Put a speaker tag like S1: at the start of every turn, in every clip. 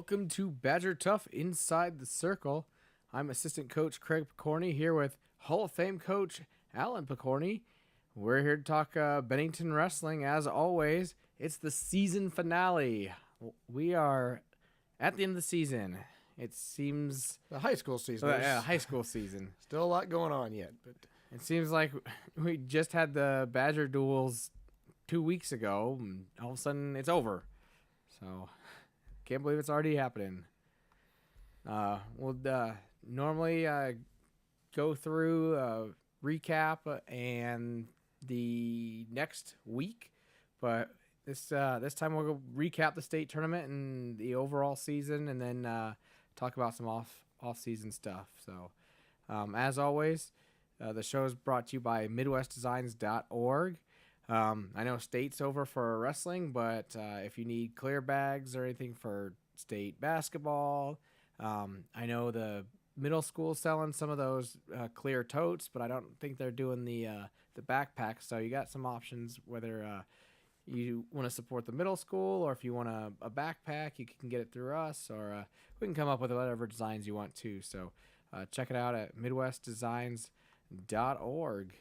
S1: Welcome to Badger Tough Inside the Circle. I'm assistant coach Craig Pokorny here with Hall of Fame coach Alan Pokorny. We're here to talk Bennington Wrestling. As always, it's the season finale. We are at the end of the season. It seems...
S2: The high school season.
S1: high school season.
S2: Still a lot going on yet, but...
S1: It seems like we just had the Badger duels 2 weeks ago, and all of a sudden it's over. So... Can't believe it's already happening. We'll normally go through recap and the next week, but this time we'll go recap the state tournament and the overall season, and then talk about some off season stuff. So, as always, the show is brought to you by MidwestDesigns.org. I know state's over for wrestling, but if you need clear bags or anything for state basketball, I know the middle school selling some of those clear totes, but I don't think they're doing the backpack. So you got some options whether you want to support the middle school or if you want a backpack, you can get it through us, or we can come up with whatever designs you want to. So check it out at MidwestDesigns.org.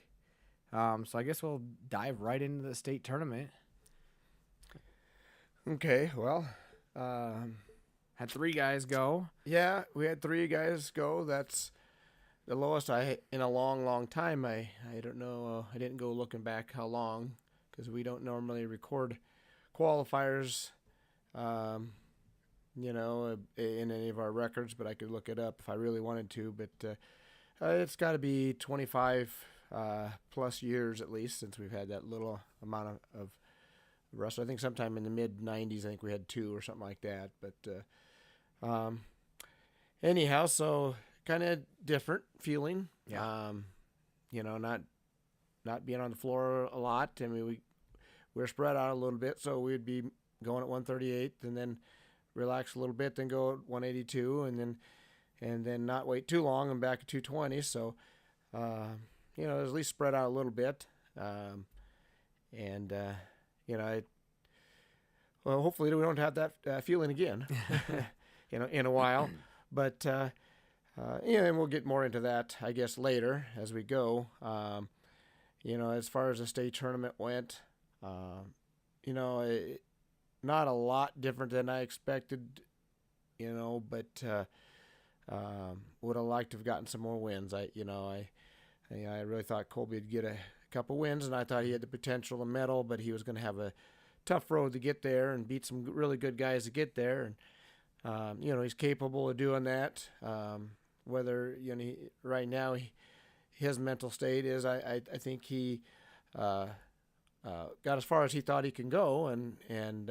S1: So I guess we'll dive right into the state tournament.
S2: Okay, well,
S1: had 3 guys go.
S2: Yeah, we had 3 guys go. That's the lowest in a long time. I don't know. I didn't go looking back how long, because we don't normally record qualifiers, in any of our records. But I could look it up if I really wanted to. But it's got to be 25 plus years at least since we've had that little amount of wrestling. I think sometime in the mid-90s, I think we had 2 or something like that. But anyhow, so kind of different feeling.
S1: Yeah.
S2: Not being on the floor a lot. I mean, we're spread out a little bit, so we'd be going at 138 and then relax a little bit, then go at 182 and then not wait too long and back at 220. So at least spread out a little bit. Hopefully we don't have that feeling again, in a while. But, and we'll get more into that, I guess, later as we go. As far as the state tournament went, not a lot different than I expected, but would have liked to have gotten some more wins. I really thought Colby would get a couple wins, and I thought he had the potential to medal, but he was going to have a tough road to get there and beat some really good guys to get there. And, he's capable of doing that. Whether, right now his mental state is, I think he got as far as he thought he can go. And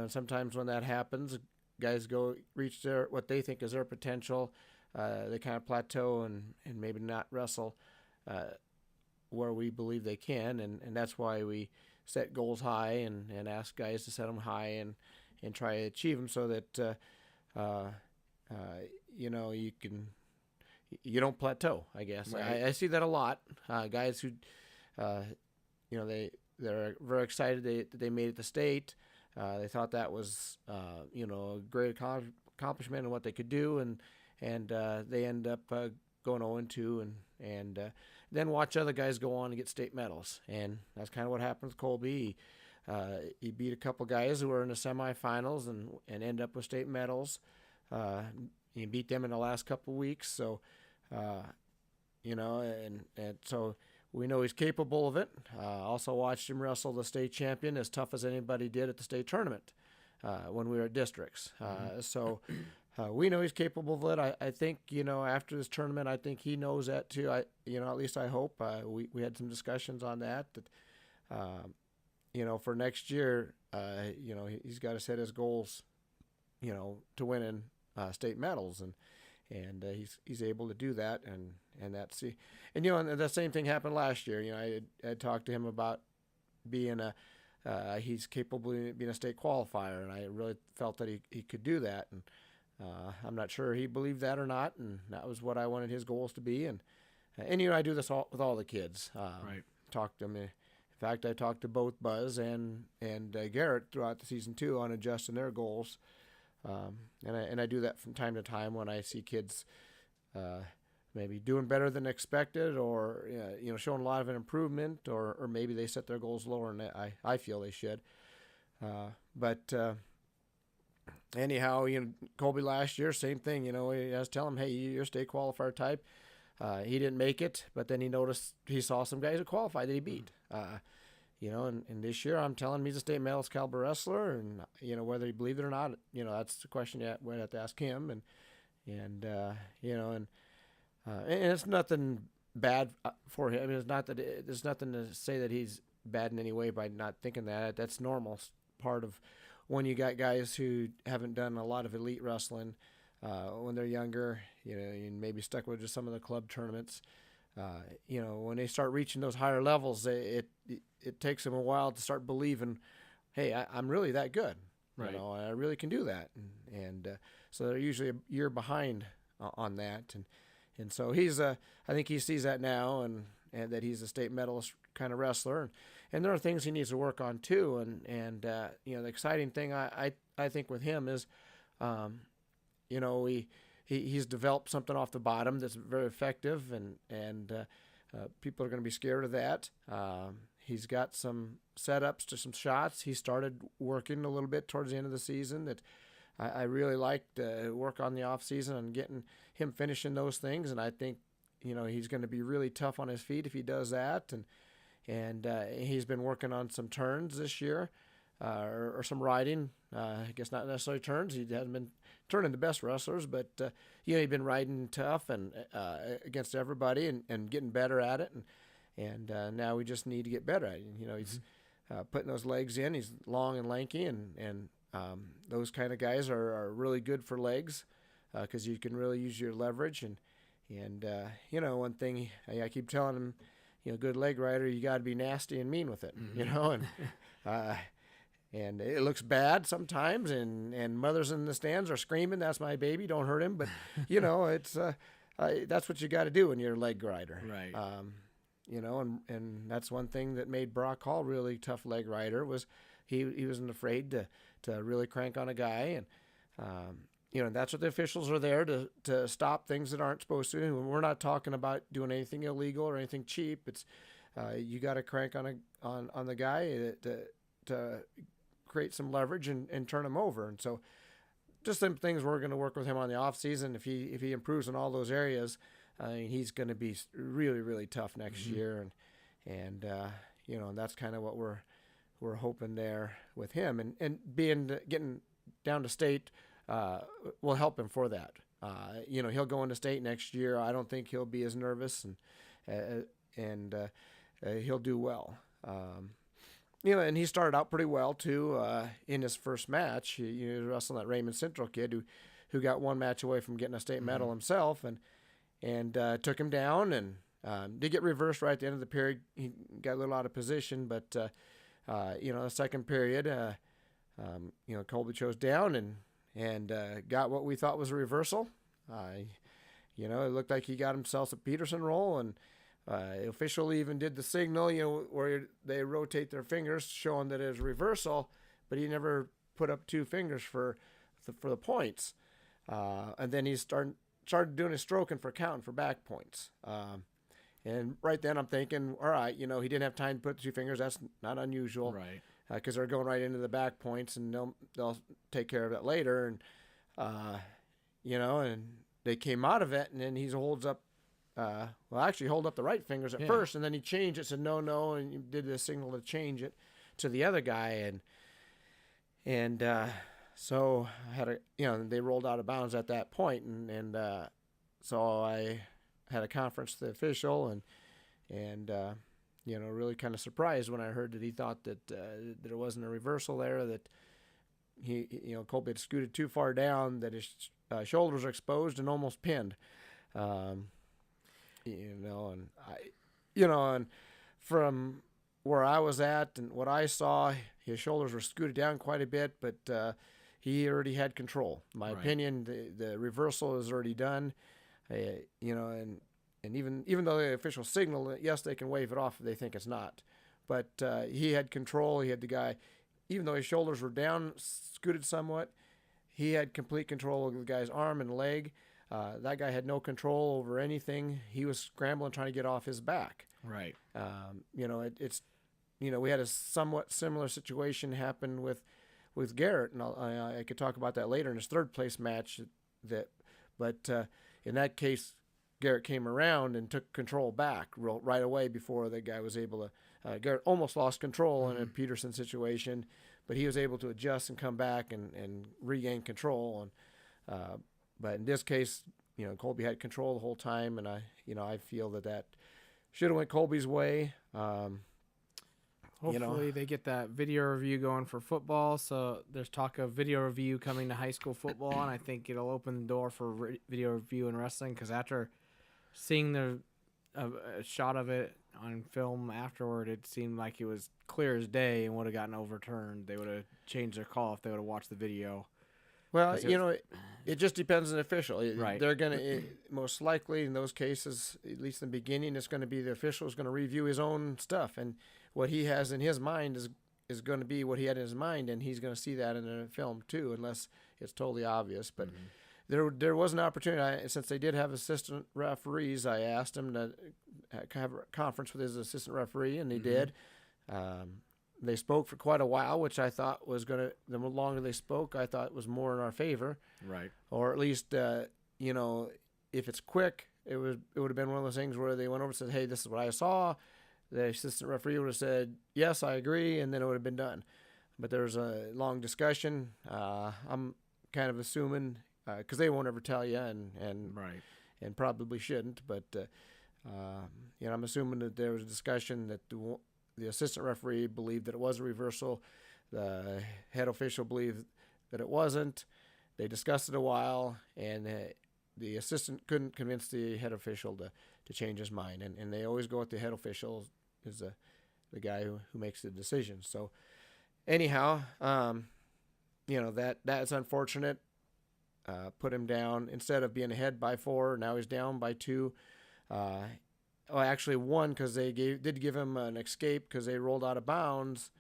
S2: sometimes when that happens, guys reach what they think is their potential. They kind of plateau and maybe not wrestle where we believe they can, and that's why we set goals high and ask guys to set them high and try to achieve them, so that you don't plateau, I guess. Right. I see that a lot. Guys who they're very excited that they made it to state. They thought that was a great accomplishment and what they could do, and they end up going 0-2 and then watch other guys go on and get state medals. And that's kind of what happened with Colby. He beat a couple guys who were in the semifinals and end up with state medals. He beat them in the last couple weeks. So, and so we know he's capable of it. Also watched him wrestle the state champion, as tough as anybody did at the state tournament when we were at districts. So we know he's capable of it. I think, after this tournament, I think he knows that too. At least I hope. We had some discussions on that for next year, he's got to set his goals, to win in state medals, and he's able to do that, and that's and the same thing happened last year. I had talked to him about being he's capable of being a state qualifier, and I really felt that he could do that, and I'm not sure he believed that or not, and that was what I wanted his goals to be, and I do this with all the kids.
S1: Right.
S2: Talk to them. In fact, I talked to both Buzz and Garrett throughout the season too on adjusting their goals. And I do that from time to time when I see kids maybe doing better than expected, or showing a lot of an improvement, or maybe they set their goals lower than I feel they should. But anyhow, Colby last year, same thing. I was telling him, hey, you're a state qualifier type. He didn't make it, but then he saw some guys who qualified that he beat. And this year I'm telling him he's a state medalist caliber wrestler, and whether he believed it or not, that's the question you would have to ask him. And it's nothing bad for him. I mean, it's not that there's nothing to say that he's bad in any way by not thinking that. That's normal part of when you got guys who haven't done a lot of elite wrestling when they're younger, and maybe stuck with just some of the club tournaments. When they start reaching those higher levels, it takes them a while to start believing, hey, I'm really that good.
S1: Right.
S2: I really can do that. And so they're usually a year behind on that. And so I think he sees that now, and that he's a state medalist kind of wrestler. And there are things he needs to work on too. And the exciting thing I think with him is, he's developed something off the bottom that's very effective, and people are going to be scared of that. He's got some setups to some shots. He started working a little bit towards the end of the season that I really liked to work on the off season and getting him finishing those things. And I think, he's going to be really tough on his feet if he does that. And he's been working on some turns this year, or some riding. I guess not necessarily turns. He hasn't been turning the best wrestlers, but he's been riding tough and against everybody, and getting better at it. And now we just need to get better at it. He's putting those legs in. He's long and lanky, and those kind of guys are really good for legs, because you can really use your leverage. And one thing I keep telling him, good leg rider, you got to be nasty and mean with it. And it looks bad sometimes, and mothers in the stands are screaming, "That's my baby! Don't hurt him!" But it's that's what you got to do when you're a leg rider,
S1: right?
S2: And that's one thing that made Brock Hall really tough leg rider, was he wasn't afraid to really crank on a guy, and that's what the officials are there to stop things that aren't supposed to. And we're not talking about doing anything illegal or anything cheap. It's you got to crank on the guy to create some leverage and turn him over. And so just some things we're going to work with him on the off season. If he improves in all those areas, he's going to be really, really tough next year. And that's kind of what we're hoping there with him, and getting down to state will help him for that. He'll go into state next year. I don't think he'll be as nervous, and he'll do well. And he started out pretty well too in his first match. He was wrestling that Raymond Central kid who got one match away from getting a state medal himself, and took him down, and did get reversed right at the end of the period. He got a little out of position, but the second period, Colby chose down and got what we thought was a reversal. It looked like he got himself a Peterson roll, and the official even did the signal, where they rotate their fingers, showing that it was reversal, but he never put up two fingers for the points. And then he started doing his stroking for counting for back points. And right then I'm thinking, all right, he didn't have time to put the two fingers. That's not unusual,
S1: right?
S2: Because they're going right into the back points, and they'll take care of it later. And and they came out of it, and then he holds up. Hold up the right fingers at first, and then he changed it, said no, and he did the signal to change it to the other guy, and so I had they rolled out of bounds at that point, and so I had a conference with the official, and really kind of surprised when I heard that he thought that there wasn't a reversal there, that Colby had scooted too far down, that his shoulders are exposed and almost pinned. And from where I was at and what I saw, his shoulders were scooted down quite a bit, but he already had control. In my opinion, the reversal is already done. And even though the official signal, yes, they can wave it off if they think it's not, but he had control. He had the guy, even though his shoulders were down, scooted somewhat, he had complete control of the guy's arm and leg. That guy had no control over anything. He was scrambling trying to get off his back.
S1: Right.
S2: It's we had a somewhat similar situation happen with Garrett, and I could talk about that later in his third place match. But in that case, Garrett came around and took control back right away before the guy was able to. Garrett almost lost control in a Peterson situation, but he was able to adjust and come back and regain control. And but in this case, Colby had control the whole time, and I feel that should have went Colby's way.
S1: Hopefully they get that video review going for football. So there's talk of video review coming to high school football, and I think it'll open the door for video review in wrestling. Because after seeing a shot of it on film afterward, it seemed like it was clear as day and would have gotten overturned. They would have changed their call if they would have watched the video.
S2: Well, it just depends on the official.
S1: Right.
S2: They're going to, most likely in those cases, at least in the beginning, it's going to be the official is going to review his own stuff. And what he has in his mind is going to be what he had in his mind, and he's going to see that in the film too, unless it's totally obvious. But there was an opportunity. Since they did have assistant referees, I asked him to have a conference with his assistant referee, and they did. They spoke for quite a while, which I thought was going to, the longer they spoke, I thought was more in our favor.
S1: Right.
S2: Or at least, if it's quick, it would have been one of those things where they went over and said, hey, this is what I saw. The assistant referee would have said, yes, I agree, and then it would have been done. But there was a long discussion. I'm kind of assuming, because they won't ever tell you, and
S1: right.
S2: And probably shouldn't, but I'm assuming that there was a discussion that the assistant referee believed that it was a reversal. The head official believed that it wasn't. They discussed it a while, and the assistant couldn't convince the head official to change his mind. And they always go with the head official is the guy who makes the decision. So anyhow, that's unfortunate. Put him down. Instead of being ahead by 4, now he's down by 2. Actually 1, because they did give him an escape because they rolled out of bounds.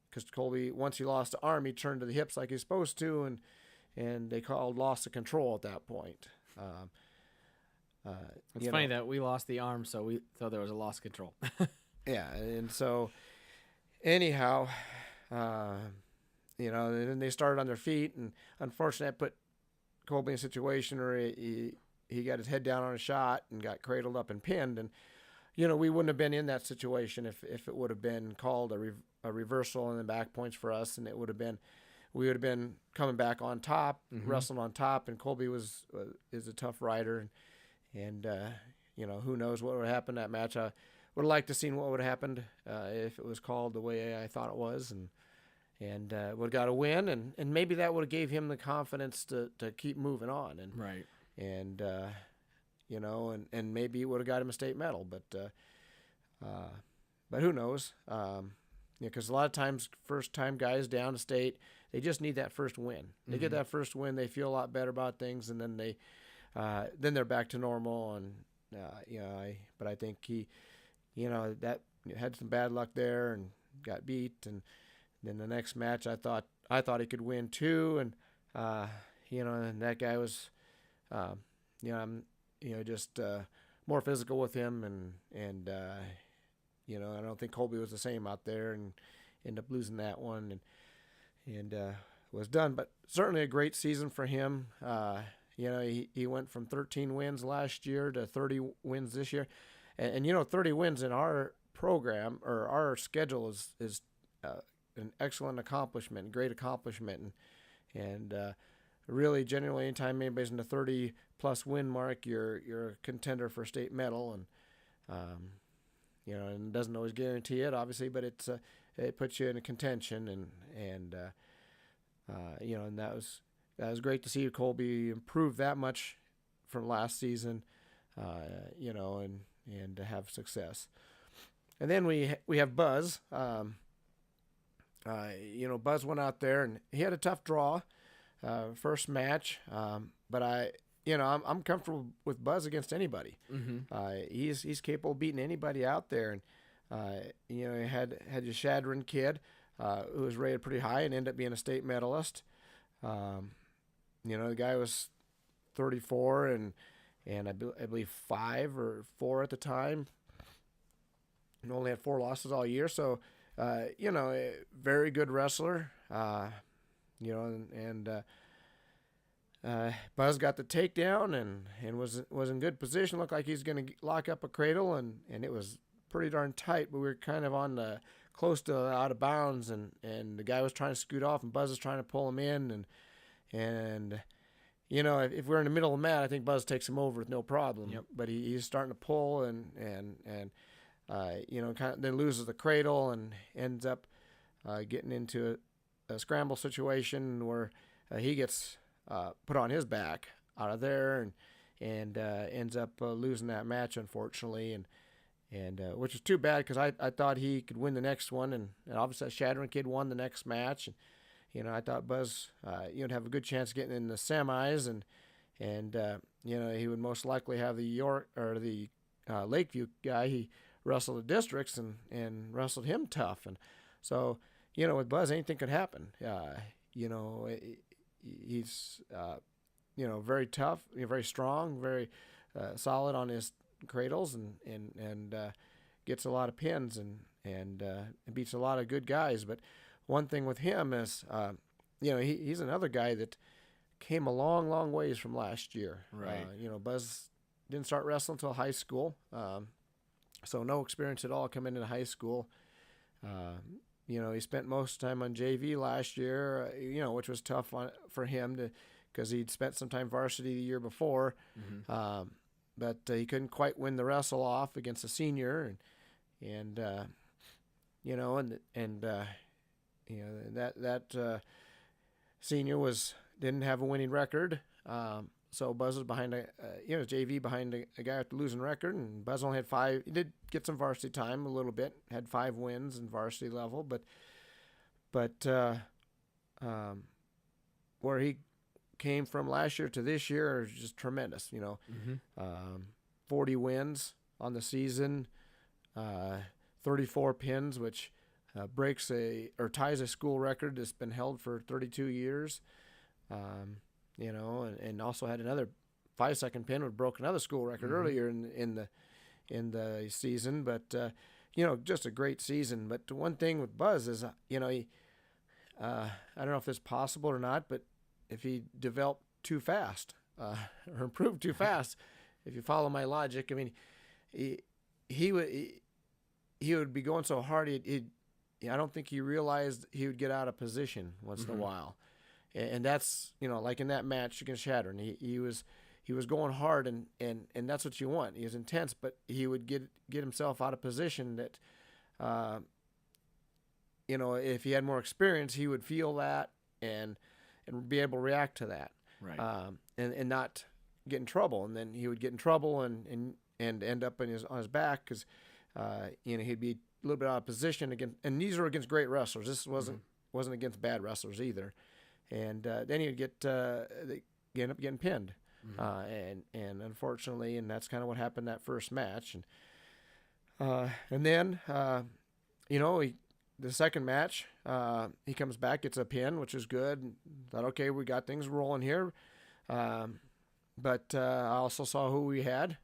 S2: Because Colby, once he lost the arm, he turned to the hips like he's supposed to, and they called loss of control at that point.
S1: It's funny that we lost the arm, so we thought there was a loss of control.
S2: Yeah, and so anyhow, then they started on their feet, and unfortunately, that put Colby in a situation where he got his head down on a shot and got cradled up and pinned, and we wouldn't have been in that situation if it would have been called a reversal and then back points for us, and we would have been coming back on top, wrestling on top, and Colby is a tough rider, and who knows what would have happened that match. I would have liked to seen what would have happened if it was called the way I thought it was, and would have got a win, and maybe that would have gave him the confidence to keep moving on, and
S1: right,
S2: and and maybe it would have got him a state medal, but who knows? Because a lot of times, first time guys down to state, they just need that first win. They get that first win, they feel a lot better about things, and then they're back to normal. And but I think he, that had some bad luck there and got beat, and then the next match I thought he could win too, and and that guy was, just more physical with him, and I don't think Colby was the same out there, and ended up losing that one, and was done. But certainly a great season for him. He went from 13 wins last year to 30 wins this year, and 30 wins in our program or our schedule is an excellent accomplishment, great accomplishment, and really, generally, anytime anybody's in the 30-plus win mark, you're a contender for a state medal, and and it doesn't always guarantee it, obviously, but it puts you in a contention, and that was great to see Colby improve that much from last season, and to have success. And then we have Buzz. Buzz went out there and he had a tough draw, first match. But I'm comfortable with Buzz against anybody. He's capable of beating anybody out there. And he had a Shadron kid who was rated pretty high and ended up being a state medalist. the guy was 34 and I believe 5 or 4 at the time, and only had 4 losses all year. So, a very good wrestler. Buzz got the takedown and was in good position. Looked like he's going to lock up a cradle, and it was pretty darn tight. But we were kind of on the close to out of bounds, and the guy was trying to scoot off, and Buzz was trying to pull him in, and if we're in the middle of the mat, I think Buzz takes him over with no problem.
S1: Yep.
S2: But he's starting to pull and kind of then loses the cradle and ends up getting into a scramble situation where he gets put on his back out of there and ends up losing that match, unfortunately, and which is too bad because I thought he could win the next one, and obviously that Shattering Kid won the next match, and I thought Buzz would have a good chance of getting in the semis, and he would most likely have the York or the Lakeview guy. He wrestled the districts and wrestled him tough, and so with Buzz anything could happen. He's very tough, very strong, very solid on his cradles, and gets a lot of pins and beats a lot of good guys. But one thing with him is he's another guy that came a long, long ways from last year.
S1: Right.
S2: Buzz didn't start wrestling until high school, so no experience at all coming into high school. He spent most of the time on JV last year, which was tough for him because he'd spent some time varsity the year before.
S1: Mm-hmm.
S2: But he couldn't quite win the wrestle off against a senior, that senior didn't have a winning record. So Buzz was behind JV behind a guy with the losing record, and Buzz only had 5. He did get some varsity time a little bit, had 5 wins in varsity level, but where he came from last year to this year is just tremendous.
S1: Mm-hmm.
S2: 40 wins on the season, 34 pins, which ties a school record that's been held for 32 years. And also had another 5-second pin, which broke another school record earlier in the season. But just a great season. But one thing with Buzz is, I don't know if it's possible or not, but if he developed too fast or improved too fast, if you follow my logic, I mean, he would be going so hard. I don't think he realized he would get out of position once in a while. And that's, like in that match against Shattern, he was going hard, and that's what you want. He was intense, but he would get himself out of position that, if he had more experience, he would feel that and be able to react to that.
S1: Right.
S2: And not get in trouble. And then he would get in trouble and end up on his back because, he'd be a little bit out of position against, and these were against great wrestlers. This wasn't against bad wrestlers either. And then he'd end up getting pinned, and unfortunately, and that's kind of what happened that first match. And then the second match, he comes back, gets a pin, which is good. Thought, okay, we got things rolling here. But I also saw who we had,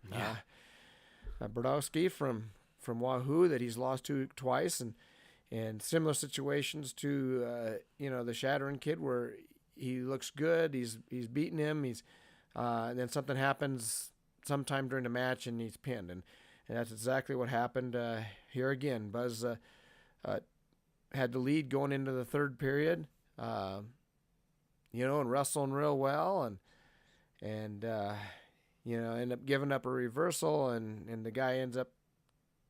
S2: Brodowski from Wahoo, that he's lost to twice, and similar situations to the Shattering Kid, where he looks good, he's beating him, and then something happens sometime during the match and he's pinned, and that's exactly what happened here again. Buzz had the lead going into the third period, and wrestling real well, and end up giving up a reversal, and the guy ends up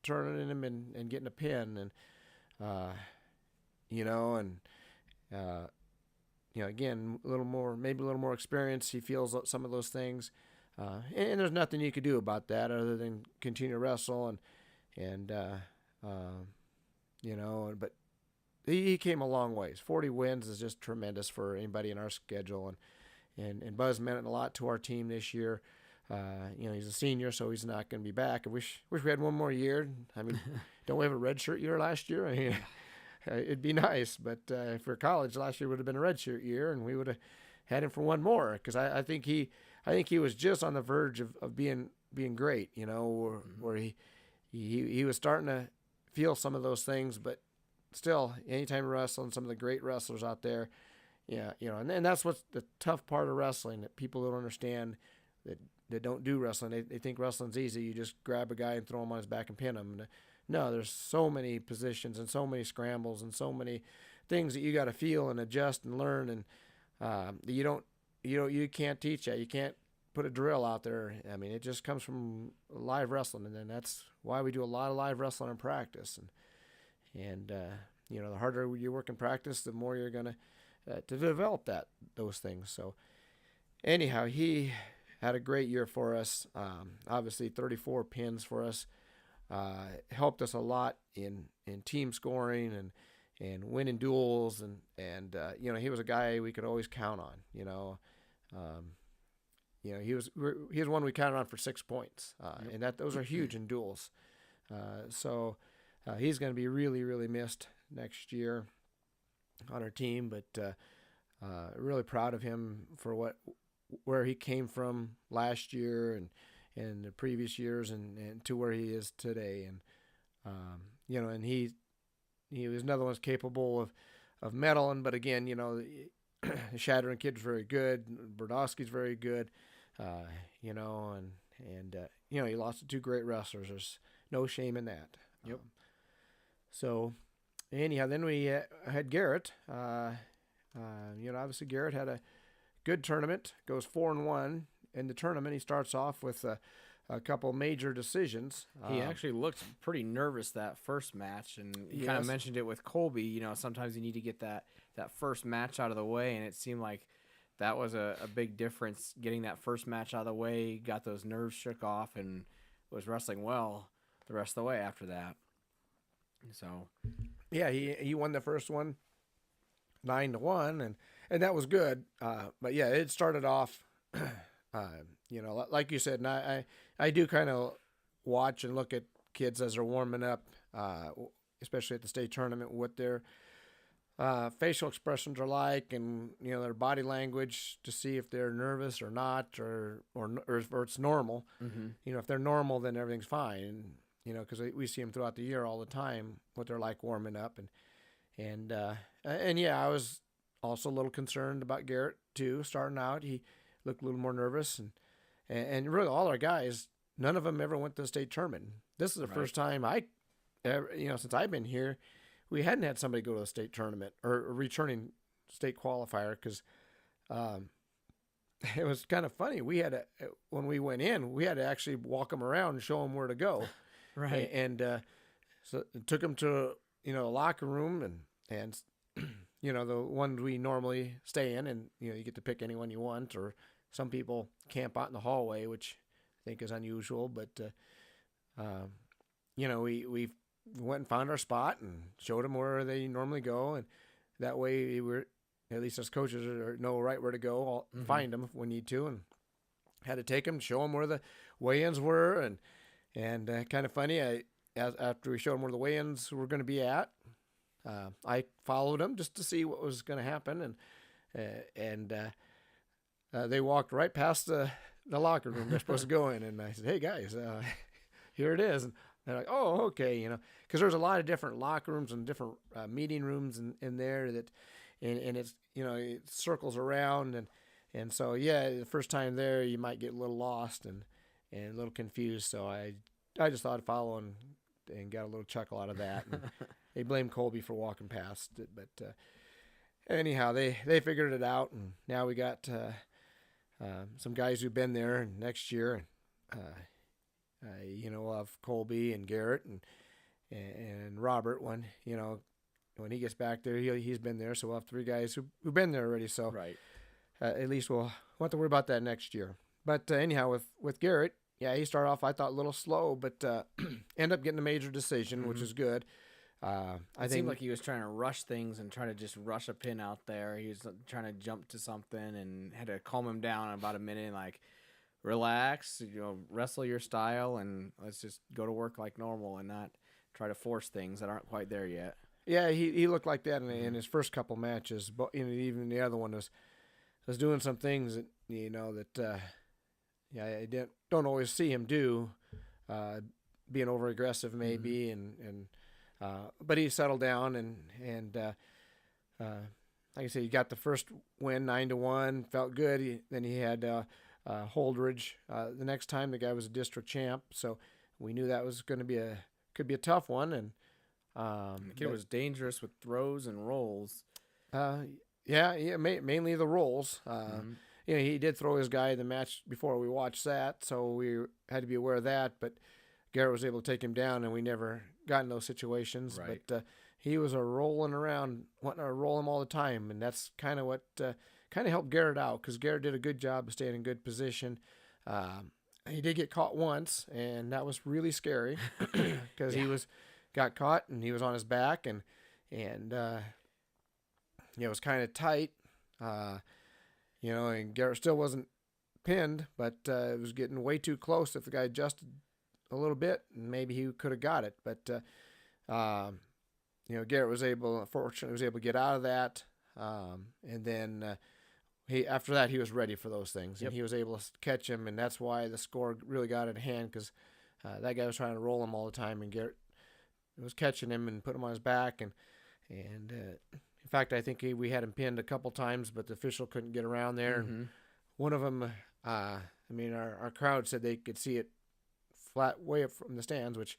S2: turning him and getting a pin, again, maybe a little more experience. He feels some of those things, and there's nothing you could do about that other than continue to wrestle, but he came a long ways. 40 wins is just tremendous for anybody in our schedule, and Buzz meant a lot to our team this year. He's a senior, so he's not going to be back. I wish we had one more year. I mean, don't we have a redshirt year last year? I mean, it'd be nice, but for college, last year would have been a redshirt year, and we would have had him for one more, because I think he was just on the verge of being great, you know, where he was starting to feel some of those things, but still, anytime wrestling, some of the great wrestlers out there, yeah, you know, and that's what's the tough part of wrestling that people don't understand, that don't do wrestling. They think wrestling's easy. You just grab a guy and throw him on his back and pin him. No, there's so many positions and so many scrambles and so many things that you got to feel and adjust and learn, and you can't teach that. You can't put a drill out there. I mean, it just comes from live wrestling, and then that's why we do a lot of live wrestling in practice. And you know, the harder you work in practice, the more you're gonna to develop those things. So anyhow, he had a great year for us. Obviously, 34 pins for us. Helped us a lot in team scoring and winning duels, and you know, he was a guy we could always count on. You know, he was one we counted on for 6 points, and those are huge in duels. So he's going to be really, really missed next year on our team, but really proud of him for where he came from last year and the previous years and to where he is today. And you know, and he was another one that's capable of medaling, but again, you know, the Shattering Kid's very good, Brodowski's very good, you know, and you know, he lost to two great wrestlers. There's no shame in that.
S1: Yep.
S2: So anyhow, then we had Garrett. You know, obviously Garrett had a good tournament, goes 4-1 in the tournament. He starts off with a couple major decisions.
S1: He actually looked pretty nervous that first match, and you kind of mentioned it with Colby. You know, sometimes you need to get that first match out of the way, and it seemed like that was a big difference, getting that first match out of the way, got those nerves shook off, and was wrestling well the rest of the way after that. So,
S2: yeah, he won the first one 9-1, and that was good. But yeah, it started off, you know, like you said, and I do kind of watch and look at kids as they're warming up, especially at the state tournament, what their facial expressions are like, and you know, their body language, to see if they're nervous or not, or it's normal.
S1: mm-hmm.
S2: You know, if they're normal, then everything's fine. You know, because we see them throughout the year all the time, what they're like warming up, and yeah, I was also a little concerned about Garrett too. Starting out, he looked a little more nervous, and really all our guys, none of them ever went to the state tournament. This is the first time since I've been here, we hadn't had somebody go to the state tournament or a returning state qualifier, because it was kind of funny. When we went in, we had to actually walk them around and show them where to go.
S1: Right.
S2: And so it took them to, you know, a locker room and you know, the ones we normally stay in, and you know, you get to pick anyone you want, or some people camp out in the hallway, which I think is unusual, but you know, we went and found our spot and showed them where they normally go, and that way we were, at least as coaches, know right where to go, find them if we need to, and had to take them, show them where the weigh-ins were, and kind of funny, after we showed them where the weigh-ins were going to be at, I followed them just to see what was going to happen, and they walked right past the locker room they're supposed to go in, and I said, "Hey guys, here it is." And they're like, "Oh, okay," you know, because there's a lot of different locker rooms and different meeting rooms in there that, and it's, you know, it circles around, and so yeah, the first time there you might get a little lost and a little confused. So I just thought I'd follow and got a little chuckle out of that. And they blamed Colby for walking past it, but anyhow, they figured it out, and now we got some guys who've been there. And next year, you know, we'll have Colby and Garrett and Robert when he gets back there. He's been there, so we'll have three guys who've been there already. So
S1: Right.
S2: At least we'll have to worry about that next year. But anyhow, with Garrett, yeah, he started off, I thought, a little slow, but ended up getting a major decision, which is good. I think
S1: seemed like he was trying to rush things and try to just rush a pin out there. He was trying to jump to something and had to calm him down in about a minute and, like, relax, you know, wrestle your style, and let's just go to work like normal and not try to force things that aren't quite there yet.
S2: Yeah, he looked like that in his first couple matches, but you know, even the other one was was doing some things that I don't always see him do, being over aggressive maybe, and but he settled down and like I said, he got the first win 9-1, felt good. Then he had Holdridge. The next time, the guy was a district champ, so we knew that was going to could be a tough one. And
S1: the kid was dangerous with throws and rolls.
S2: Mainly the rolls. He did throw his guy in the match before we watched that, so we had to be aware of that. But Garrett was able to take him down, and we never got in those situations.
S1: Right.
S2: But he was rolling around, wanting to roll him all the time, and that's kind of what kind of helped Garrett out, because Garrett did a good job of staying in good position. He did get caught once, and that was really scary because he got caught and he was on his back, and it was kind of tight, and Garrett still wasn't pinned, but it was getting way too close. If the guy adjusted a little bit, maybe he could have got it, but Garrett fortunately was able to get out of that, and then after that he was ready for those things, and he was able to catch him, and that's why the score really got in hand, because that guy was trying to roll him all the time, and Garrett was catching him and put him on his back, and in fact, I think we had him pinned a couple times, but the official couldn't get around there. And one of them, our crowd said they could see it flat way up from the stands, which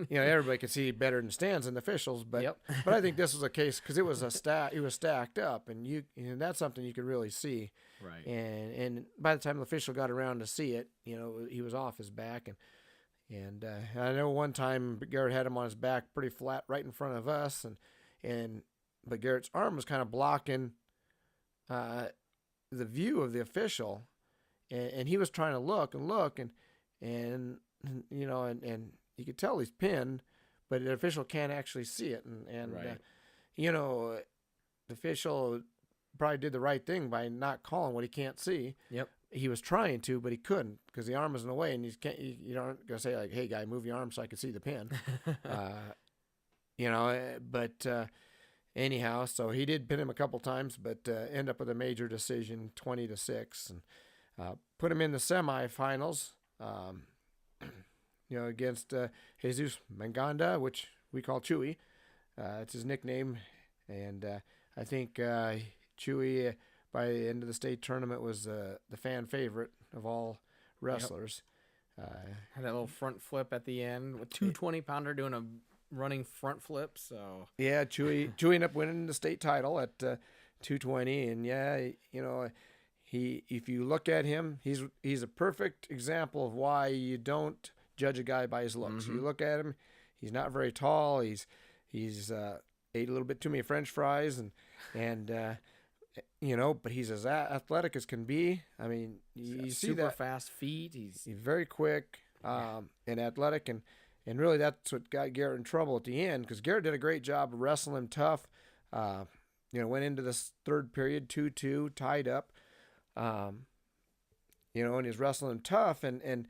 S2: everybody could see better in the stands than the officials. But but I think this was a case because it was it was stacked up, and that's something you could really see.
S1: Right.
S2: And by the time the official got around to see it, he was off his back, and I know one time Garrett had him on his back pretty flat right in front of us, but Garrett's arm was kind of blocking the view of the official, and he was trying to look and you could tell he's pinned, but the official can't actually see it, and
S1: right.
S2: The official probably did the right thing by not calling what he can't see.
S1: Yep.
S2: He was trying to, but he couldn't because the arm was in the way, and you don't gonna say like, "Hey, guy, move your arm so I can see the pin." But anyhow, so he did pin him a couple times, but end up with a major decision, 20-6, and put him in the semifinals. Against Jesus Manganda, which we call Chewy. It's his nickname, and I think Chewy, by the end of the state tournament, was the fan favorite of all wrestlers.
S1: Had that little front flip at the end with 220-pounder doing a running front flip. So
S2: yeah, Chewy ended up winning the state title at 220, and if you look at him, he's a perfect example of why you don't judge a guy by his looks. You look at him, he's not very tall. He's ate a little bit too many French fries, but he's as athletic as can be. I mean, you see
S1: super
S2: that
S1: fast feet. He's
S2: very quick and athletic, and really that's what got Garrett in trouble at the end, because Garrett did a great job of wrestling him tough. Went into this third period 2-2, tied up. And he's wrestling him tough, and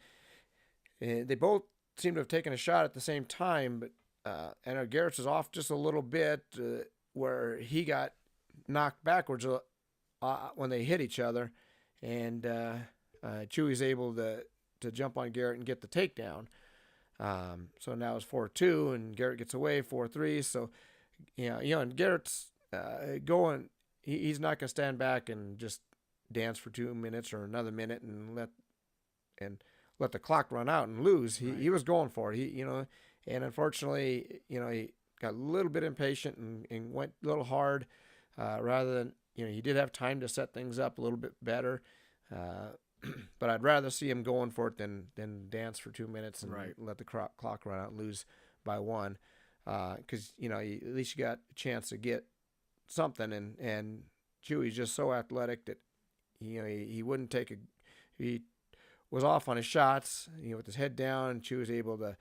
S2: they both seem to have taken a shot at the same time, but Garrett's was off just a little bit, where he got knocked backwards when they hit each other, and Chewy's able to jump on Garrett and get the takedown. So now it's 4-2, and Garrett gets away 4-3. So and Garrett's going. He's not gonna stand back and just dance for 2 minutes or another minute and let the clock run out and lose. He was going for it. And unfortunately, he got a little bit impatient and went a little hard, rather than, he did have time to set things up a little bit better. But I'd rather see him going for it than dance for 2 minutes and let the clock run out and lose by 1. Because, at least you got a chance to get something. And Chewy's just so athletic that, he wouldn't take he was off on his shots, with his head down, and Chewy was able to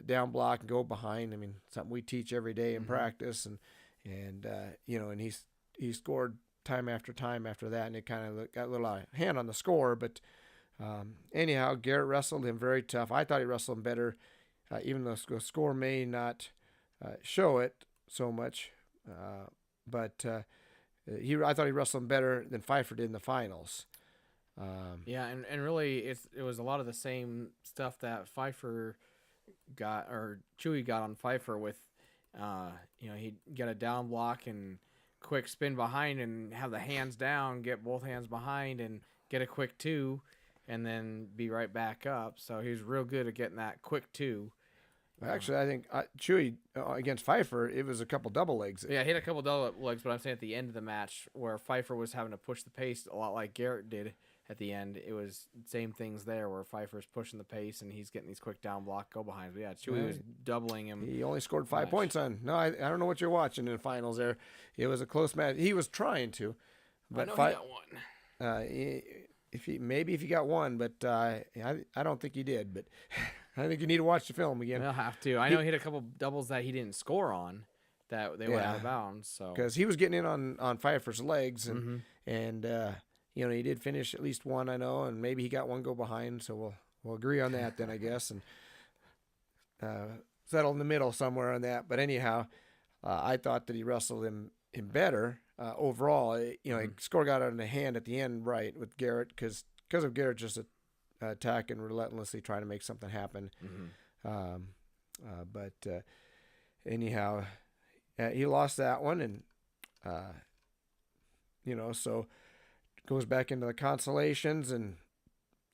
S2: down block and go behind. I mean, something we teach every day in practice, and he scored time after time after that, and it kind of got a little out of hand on the score. But anyhow, Garrett wrestled him very tough. I thought he wrestled him better, even though the score may not show it so much. But I thought he wrestled him better than Pfeiffer did in the finals.
S1: Yeah, and really, it was a lot of the same stuff that Pfeiffer got or Chewy got on Pfeiffer with, he'd get a down block and quick spin behind and have the hands down, get both hands behind and get a quick 2, and then be right back up. So he was real good at getting that quick 2.
S2: Actually, I think Chewy against Pfeiffer, it was a couple double legs.
S1: Yeah, he had a couple double legs, but I'm saying at the end of the match where Pfeiffer was having to push the pace a lot like Garrett did at the end, it was same things there where Pfeiffer's pushing the pace and he's getting these quick down block go behinds. But yeah, Chewy was doubling him.
S2: He only scored 5 points on. No, I don't know what you're watching in the finals there. It was a close match. He was trying to.
S1: But I know he got one.
S2: If he got one, but I don't think he did. But I think you need to watch the film again.
S1: They'll have to. I know he had a couple doubles that he didn't score on, that they went out of bounds. So
S2: because he was getting in on Pfeiffer's legs, and he did finish at least one, I know, and maybe he got one go behind. So we'll agree on that then, I guess, and settle in the middle somewhere on that. But anyhow, I thought that he wrestled him better overall. He score got out of the hand at the end, right, with Garrett because of Garrett just attacking relentlessly, trying to make something happen. But anyhow, he lost that one, and so goes back into the consolations, and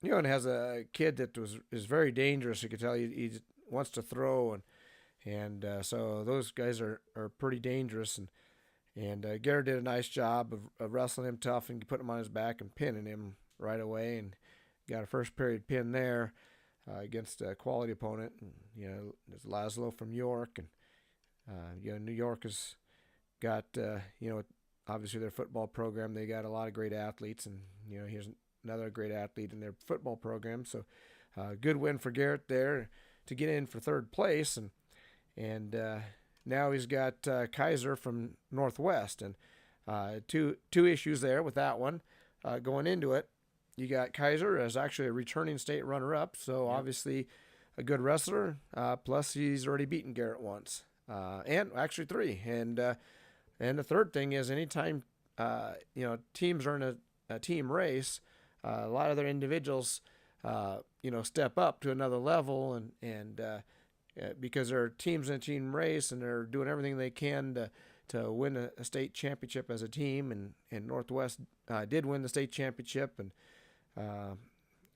S2: and has a kid that is very dangerous. You could tell he wants to throw, and so those guys are pretty dangerous, and Garrett did a nice job of wrestling him tough and putting him on his back and pinning him right away, and got a first period pin there against a quality opponent. And, there's Laszlo from York, and New York has got obviously their football program. They got a lot of great athletes, and here's another great athlete in their football program. So good win for Garrett there to get in for third place, and now he's got Kaiser from Northwest, and two issues there with that one going into it. You got Kaiser as actually a returning state runner-up, so obviously a good wrestler. Plus, he's already beaten Garrett once, and actually 3. And the third thing is, anytime teams are in a team race, a lot of their individuals step up to another level, and because they're teams in a team race and they're doing everything they can to win a state championship as a team, and Northwest did win the state championship, and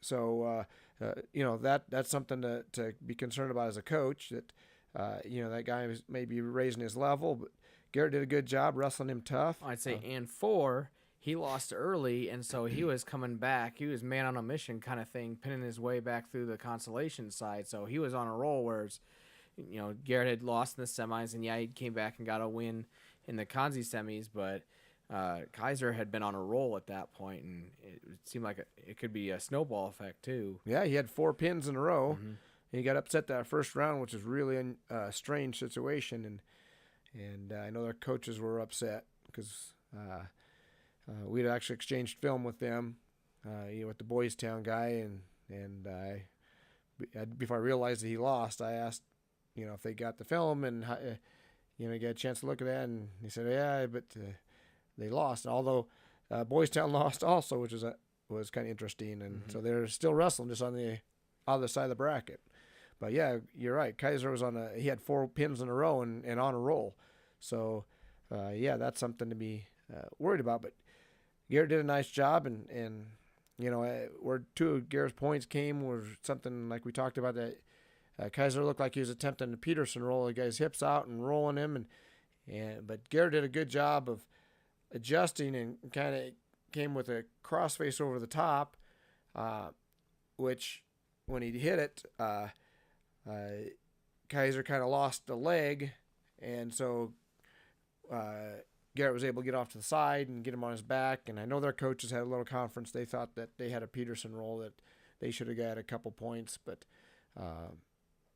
S2: so that's something to be concerned about as a coach, that that guy is maybe raising his level, but Garrett did a good job wrestling him tough.
S1: I'd say and 4, he lost early, and so he was coming back. He was man on a mission kind of thing, pinning his way back through the consolation side. So he was on a roll, whereas Garrett had lost in the semis, and he came back and got a win in the Kanzi semis, but Kaiser had been on a roll at that point, and it seemed like it could be a snowball effect too.
S2: Yeah, he had 4 pins in a row. He got upset that first round, which is really a strange situation, and I know their coaches were upset because we'd actually exchanged film with them, with the Boys Town guy, and before I realized that he lost, I asked, if they got the film and get a chance to look at that, and he said, yeah, but they lost. Although Boys Town lost also, which was kind of interesting, and so they're still wrestling just on the other side of the bracket. But yeah, you're right. Kaiser was he had 4 pins in a row and on a roll. So that's something to be worried about. But Garrett did a nice job, and where 2 of Garrett's points came was something like we talked about, that Kaiser looked like he was attempting the Peterson roll, the guy's hips out and rolling him, but Garrett did a good job of adjusting and kind of came with a crossface over the top, which when he hit it, Kaiser kind of lost the leg, and so Garrett was able to get off to the side and get him on his back. And I know their coaches had a little conference. They thought that they had a Peterson roll that they should have got a couple points, but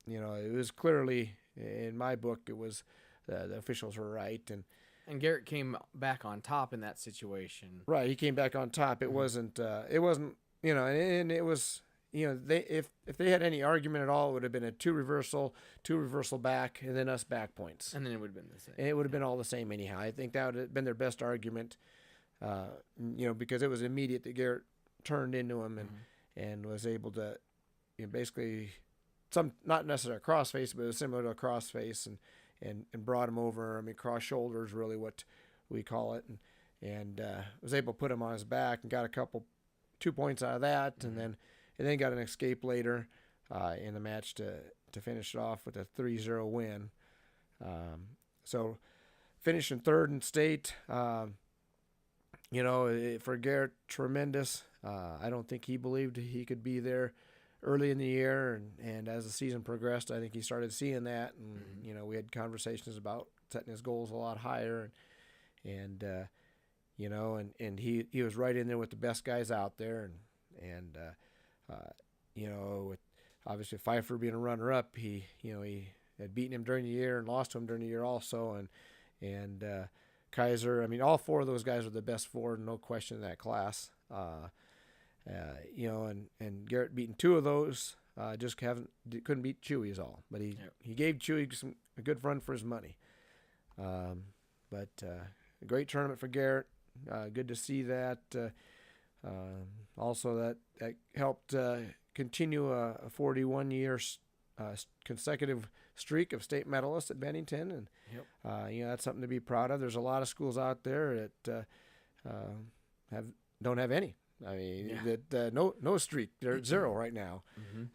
S2: it was clearly, in my book, it was the officials were right,
S1: and Garrett came back on top in that situation.
S2: Right, he came back on top. It wasn't and it was they if they had any argument at all, it would have been a two reversal back, and then us back points,
S1: And then it would have been the same.
S2: and it would have been all the same anyhow. I think that would have been their best argument, because it was immediate that Garrett turned into him and was able to, basically, not necessarily a crossface, but it was similar to a crossface, and brought him over. I mean, cross shoulder is really what we call it, and was able to put him on his back and got 2 points out of that, and then got an escape later in the match to finish it off with a 3-0 win. So finishing third in state, for Garrett, tremendous. I don't think he believed he could be there early in the year, and as the season progressed, I think he started seeing that, and we had conversations about setting his goals a lot higher, and he was right in there with the best guys out there, and with obviously Pfeiffer being a runner-up, he had beaten him during the year and lost to him during the year also, and Kaiser. I mean, all four of those guys were the best four, no question, in that class. And Garrett beating two of those, just couldn't beat Chewy is all. But he gave Chewy a good run for his money. But a great tournament for Garrett. Good to see that. Also, that helped continue a 41-year consecutive streak of state medalists at Bennington, and that's something to be proud of. There's a lot of schools out there that don't have any. I mean, that no streak. They're at 0 right now,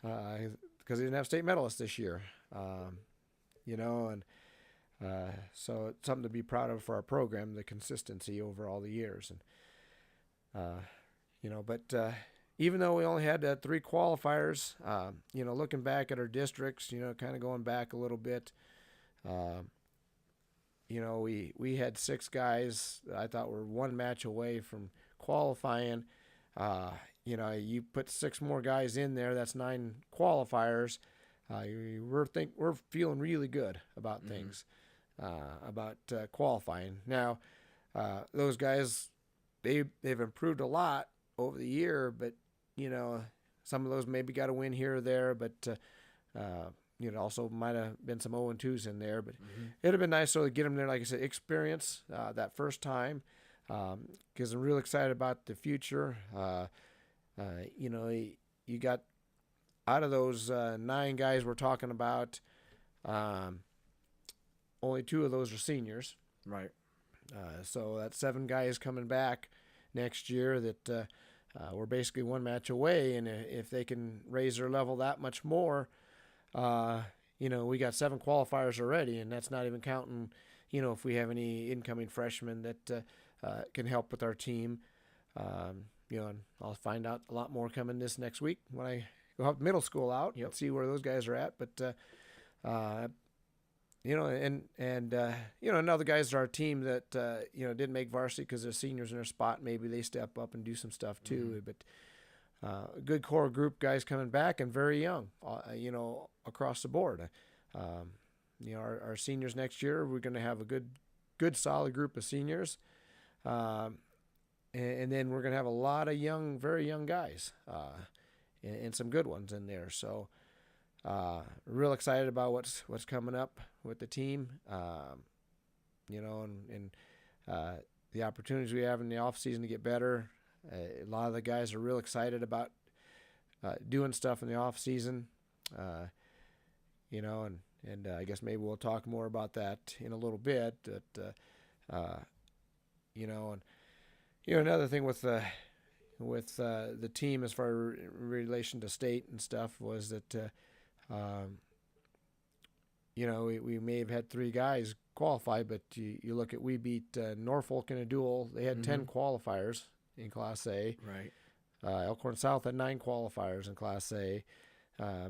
S2: because they didn't have state medalists this year. So it's something to be proud of for our program, the consistency over all the years, But even though we only had 3 qualifiers, looking back at our districts, kind of going back a little bit, we had 6 guys that I thought were one match away from qualifying. You put 6 more guys in there, that's 9 qualifiers. We're feeling really good about things, about qualifying. Now, those guys, they've improved a lot over the year, but some of those maybe got a win here or there, but also might have been some 0-2s in there. But it'd have been nice to get them there, like I said, experience that first time, because I'm real excited about the future. You got out of those 9 guys we're talking about, only 2 of those are seniors.
S1: Right.
S2: So that's 7 guys coming back next year that we're basically one match away. And if they can raise their level that much more, we got 7 qualifiers already, and that's not even counting, if we have any incoming freshmen that can help with our team. And I'll find out a lot more coming this next week when I go help middle school out and see where those guys are at. But, other guys on our team that, didn't make varsity because they're seniors in their spot. Maybe they step up and do some stuff too. But a good core group, guys coming back and very young, across the board. Our seniors next year, we're going to have a good solid group of seniors. And then we're going to have a lot of very young guys, and some good ones in there. So, real excited about what's coming up with the team, and the opportunities we have in the off season to get better. A lot of the guys are real excited about doing stuff in the off season, and I guess maybe we'll talk more about that in a little bit. Another thing with the team as far as relation to state and stuff was that we may have had 3 guys qualify, but you look at, we beat Norfolk in a duel. They had 10 qualifiers in Class A.
S1: Right.
S2: Elkhorn South had 9 qualifiers in Class A.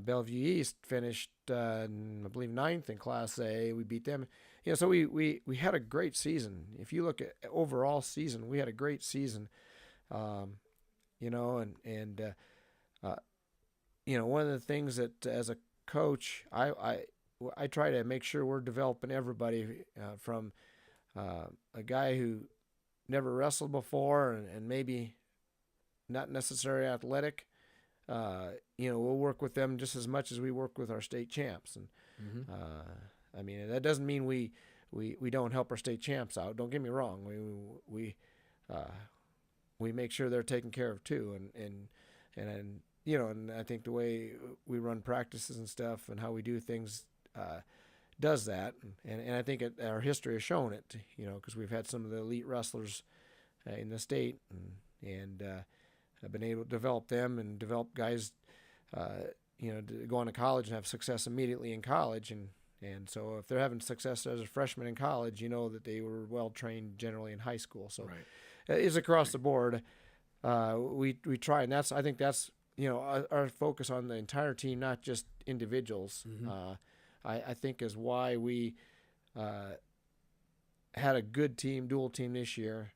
S2: Bellevue East finished, I believe, 9th in Class A. We beat them. So we had a great season. If you look at overall season, we had a great season. One of the things that as a coach, I try to make sure we're developing everybody, from a guy who never wrestled before and maybe not necessarily athletic, we'll work with them just as much as we work with our state champs. And
S1: Mm-hmm.
S2: I mean, that doesn't mean we don't help our state champs out. Don't get me wrong. We make sure they're taken care of too. And I think the way we run practices and stuff and how we do things does that. And I think our history has shown it, because we've had some of the elite wrestlers in the state, and I've been able to develop them and develop guys, to go on to college and have success immediately in college. And so if they're having success as a freshman in college, that they were well trained generally in high school. So it's across the board. We try, and I think that's our focus on the entire team, not just individuals.
S1: Mm-hmm.
S2: I think is why we had a good dual team this year.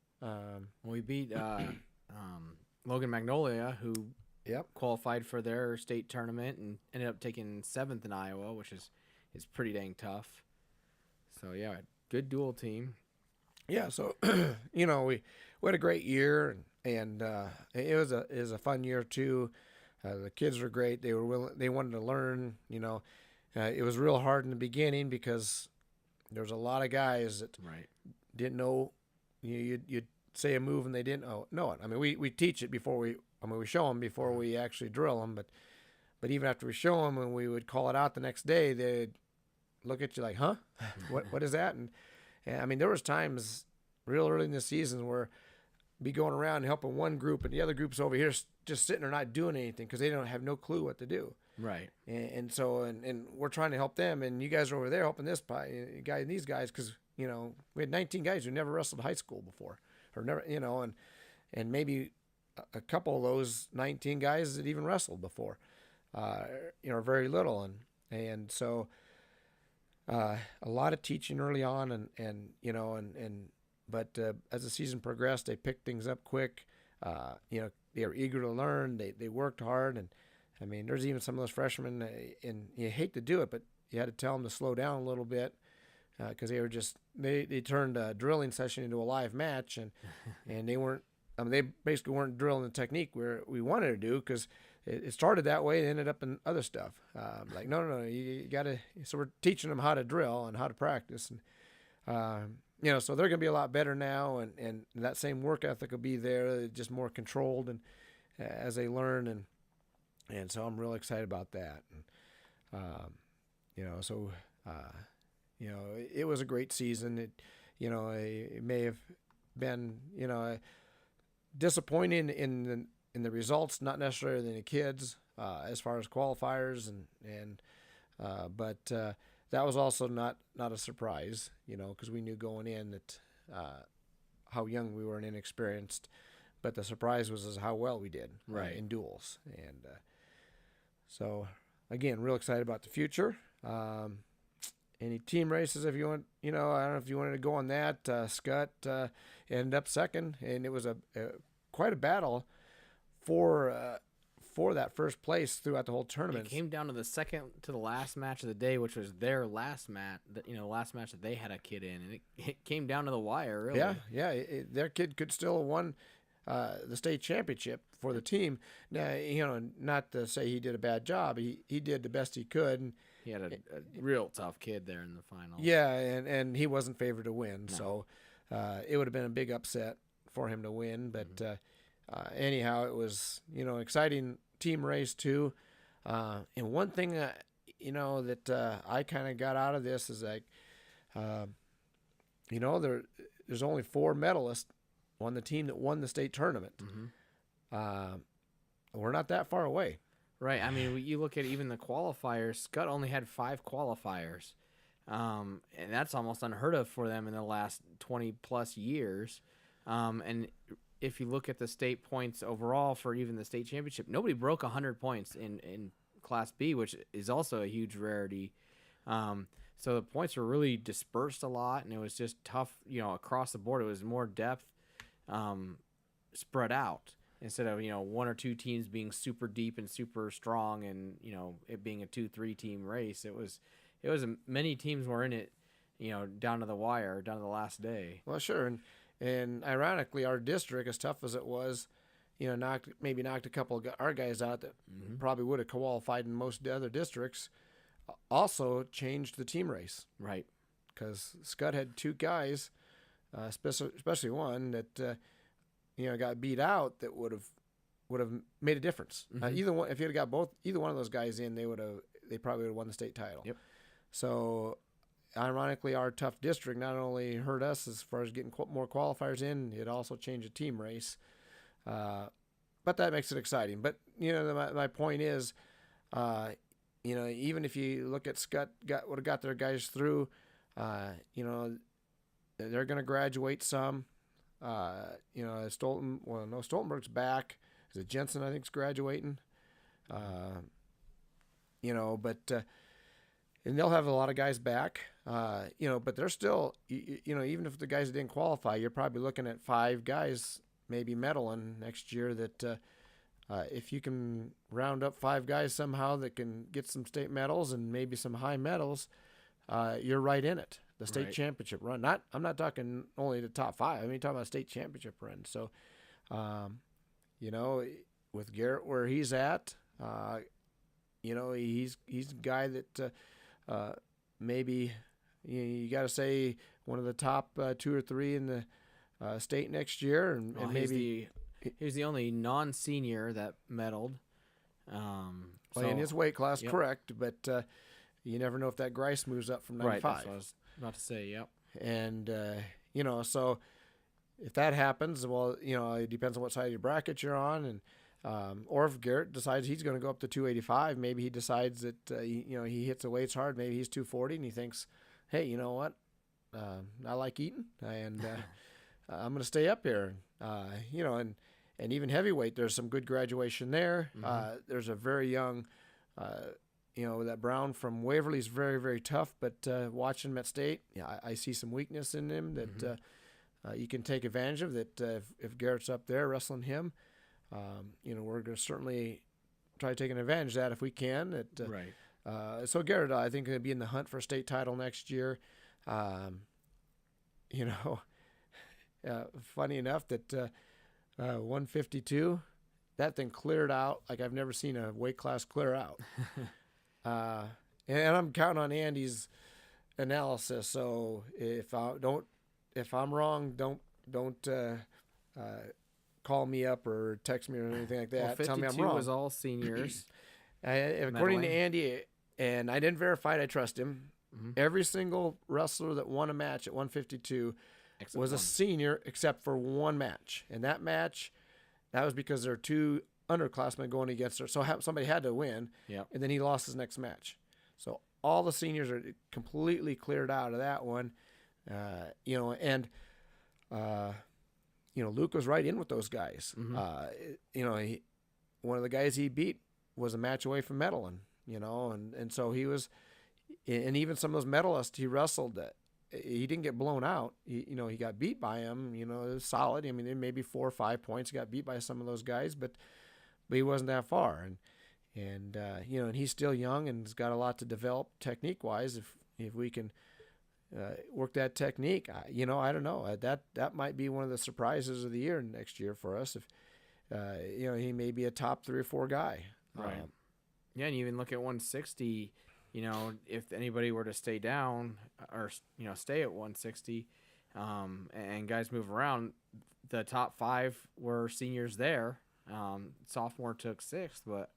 S1: We beat Logan Magnolia, who qualified for their state tournament and ended up taking 7th in Iowa, which is pretty dang tough. So yeah, good dual team.
S2: Yeah, so we had a great year, and it was a fun year too. The kids were great. They were willing. They wanted to learn. It was real hard in the beginning because there was a lot of guys that didn't know. You'd say a move and they didn't know it. I mean, we teach it before we show them before we actually drill them. But even after we show them and we would call it out the next day, they'd look at you like, huh? What is that? And I mean, there was times real early in the season where be going around and helping one group and the other group's over here just sitting there not doing anything because they don't have no clue what to do.
S1: Right.
S2: And so we're trying to help them, and you guys are over there helping these guys because we had 19 guys who never wrestled high school before, or never, and maybe a couple of those 19 guys that even wrestled before, very little, and so a lot of teaching early on, but as the season progressed, they picked things up quick. They were eager to learn. They worked hard, and I mean, there's even some of those freshmen, and you hate to do it, but you had to tell them to slow down a little bit because they turned a drilling session into a live match, and they weren't. I mean, they basically weren't drilling the technique we wanted to do because it started that way. It ended up in other stuff. No, you got to. So we're teaching them how to drill and how to practice, and so they're going to be a lot better now, and that same work ethic will be there, just more controlled and as they learn, and so I'm really excited about that. And, it was a great season. It may have been, disappointing in the results, not necessarily in the kids, as far as qualifiers, but that was also not a surprise, because we knew going in that how young we were and inexperienced. But the surprise was how well we did in duels. And so, again, real excited about the future. Any team races, if you want, I don't know if you wanted to go on that. Scott ended up second, and it was quite a battle for that first place throughout the whole tournament.
S1: It came down to the second to the last match of the day, which was their last match. Last match that they had a kid in, and it came down to the wire. Really.
S2: Yeah. Their kid could still have won the state championship for the team. Now, not to say he did a bad job. He did the best he could. And
S1: he had a real tough kid there in the final.
S2: Yeah, and he wasn't favored to win.
S1: No.
S2: So it would have been a big upset for him to win. But anyhow, it was, exciting team race too. And one thing, that I kind of got out of this is like, there's only 4 medalists on the team that won the state tournament.
S1: Mm-hmm.
S2: We're not that far away.
S1: Right. I mean, you look at even the qualifiers. Scott only had 5 qualifiers, and that's almost unheard of for them in the last 20-plus years. And if you look at the state points overall for even the state championship, nobody broke 100 points in Class B, which is also a huge rarity. So the points were really dispersed a lot, and it was just tough, across the board. It was more depth spread out instead of, 1 or 2 teams being super deep and super strong and, it being a 2-3 team race. It was many teams were in it, down to the wire, down to the last day.
S2: Well, sure. And ironically, our district, as tough as it was, maybe knocked a couple of our guys out that probably would have qualified in most other districts, also changed the team race.
S1: Right.
S2: Because Scott had 2 guys, especially one that got beat out that would have made a difference. Either one, if you had got either one of those guys in, they probably would have won the state title.
S1: Yep.
S2: So, ironically, our tough district not only hurt us as far as getting more qualifiers in, it also changed the team race. But that makes it exciting. But my point is, even if you look at Scott would have got their guys through, they're going to graduate some. Stoltenberg's back. Is it Jensen? I think is graduating. But and they'll have a lot of guys back. But they're still, even if the guys didn't qualify, you're probably looking at 5 guys maybe medaling next year. That if you can round up 5 guys somehow that can get some state medals and maybe some high medals, you're right in it. The state championship run. I'm not talking only the top 5. I mean, talking about state championship run. So, with Garrett where he's at, he's a guy that maybe you got to say one of the top 2 or 3 in the state next year, and maybe
S1: he's the only non-senior that medaled.
S2: In his weight class, correct, but you never know if that Grice moves up from 95.
S1: Right, that's what I was about to say. Yep.
S2: And so if that happens, well, it depends on what side of your bracket you're on, and or if Garrett decides he's going to go up to 285, maybe he decides that he hits the weights hard. Maybe he's 240, and he thinks, hey, you know what? I like eating, and I'm going to stay up here. And even heavyweight, there's some good graduation there. There's a very young, that Brown from Waverly's very, very tough, but watching him at state, I see some weakness in him that you can take advantage of. That if Garrett's up there wrestling him, we're going to certainly try taking advantage of that if we can. So Garrett, I think, going to be in the hunt for a state title next year. Funny enough that 152, that thing cleared out like I've never seen a weight class clear out. And I'm counting on Andy's analysis. So if I'm wrong, don't call me up or text me or anything like that.
S1: Well,
S2: Tell me I'm
S1: 52
S2: wrong.
S1: was all seniors.
S2: According to Andy, and I didn't verify it, I trust him. Every single wrestler that won a match at 152 was a senior except for one match. And that match, that was because there are 2 underclassmen going against her. So somebody had to win.
S1: Yep.
S2: And then he lost his next match. So all the seniors are completely cleared out of that one. Luke was right in with those guys. One of the guys he beat was a match away from medaling, and so he was, and even some of those medalists he wrestled, he didn't get blown out. He got beat by him. It was solid. I mean, maybe 4 or 5 points. He got beat by some of those guys, but he wasn't that far. And he's still young and has got a lot to develop technique wise. If we can work that technique, I don't know. That might be one of the surprises of the year next year for us. If he may be a top 3 or 4 guy.
S1: Right. And you even look at 160. If anybody were to stay down or stay at 160, and guys move around, the top 5 were seniors there. Sophomore took 6th, but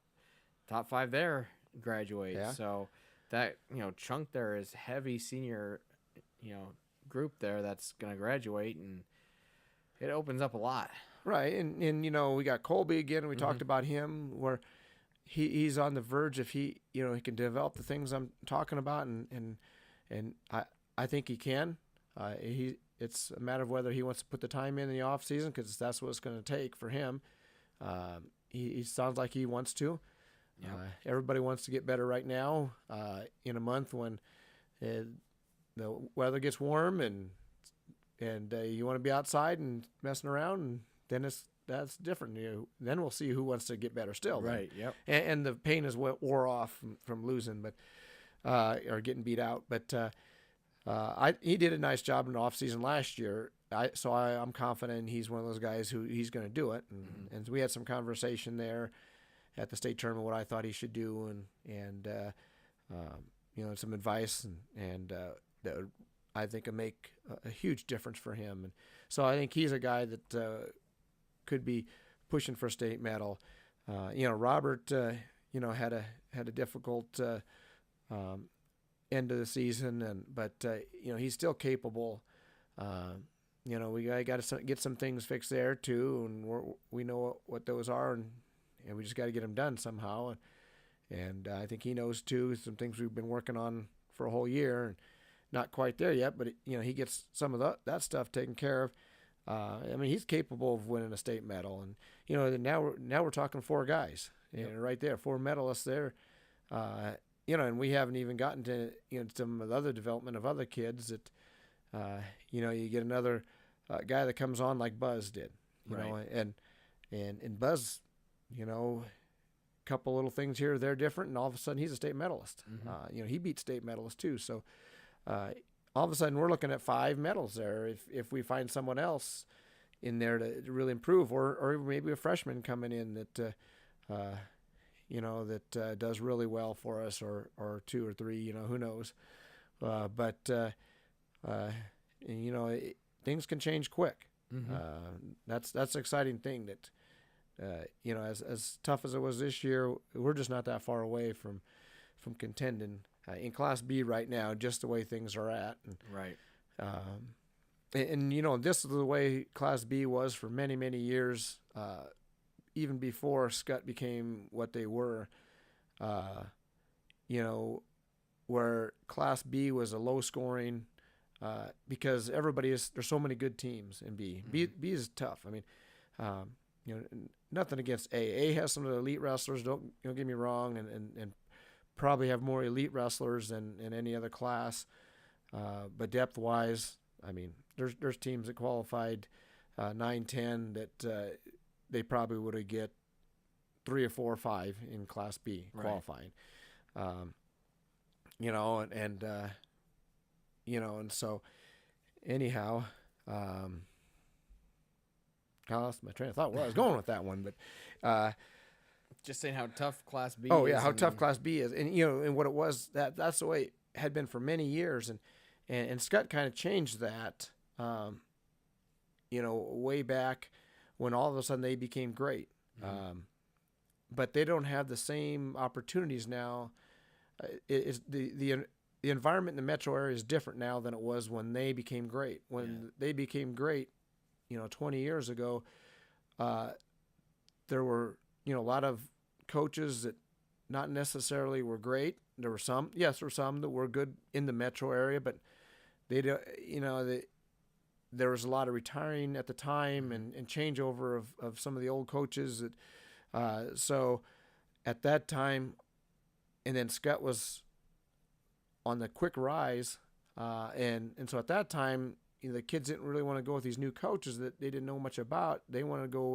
S1: top 5 there graduate.
S2: Yeah.
S1: So that chunk there is heavy senior group there that's going to graduate, and it opens up a lot.
S2: Right. And we got Colby again, and we talked about him, where he's on the verge if he can develop the things I'm talking about, and I think he can. It's a matter of whether he wants to put the time in the off season, because that's what it's going to take for him. He sounds like he wants to.
S1: Yep.
S2: Everybody wants to get better right now, in a month when the weather gets warm and you want to be outside and messing around, and then that's different. Then we'll see who wants to get better still.
S1: Right.
S2: Then.
S1: Yep.
S2: And the pain is what wore off from losing, but or getting beat out. But he did a nice job in the off season last year. I'm confident he's one of those guys who he's going to do it. And we had some conversation there at the state tournament what I thought he should do, and some advice and that would, I think, would make a huge difference for him. And so I think he's a guy that could be pushing for a state medal. Robert, had a difficult end of the season, but he's still capable. We got to get some things fixed there too, and we know what those are, and we just got to get them done somehow. And I think he knows too some things we've been working on for a whole year, and not quite there yet. But he gets some of that stuff taken care of. He's capable of winning a state medal, and now we're talking 4 guys, right there, 4 medalists there. And we haven't even gotten to some of the other development of other kids that you get another guy that comes on like Buzz did, and Buzz, couple little things here or there different, and all of a sudden he's a state medalist. He beat state medalists too. So all of a sudden we're looking at 5 medals there if we find someone else in there to really improve, or maybe a freshman coming in that that does really well for us, or 2 or 3, who knows. Things can change quick. That's an exciting thing that as tough as it was this year, we're just not that far away from contending in Class B right now, just the way things are at. And,
S1: right.
S2: This is the way Class B was for many, many years, even before Scott became what they were. Where Class B was a low scoring, because there's so many good teams in B. B is tough. Nothing against A. A has some of the elite wrestlers. Don't get me wrong, and probably have more elite wrestlers than in any other class. But depth wise, there's teams that qualified 9-10 that they probably would have get 3 or 4 or 5 in Class B qualifying. And so anyhow, I lost my train of thought where I was going with that one, but
S1: just saying how tough Class B
S2: oh
S1: is.
S2: Yeah, how tough Class B is. And what it was, that's the way it had been for many years, and Scott kind of changed that way back when all of a sudden they became great. But they don't have the same opportunities now. The environment in the metro area is different now than it was when they became great. When they became great, 20 years ago, there were, a lot of coaches that not necessarily were great. There were some that were good in the metro area, but there was a lot of retiring at the time and changeover of some of the old coaches that, so at that time, and then Scott was on the quick rise, and so at that time, the kids didn't really want to go with these new coaches that they didn't know much about. They wanted to go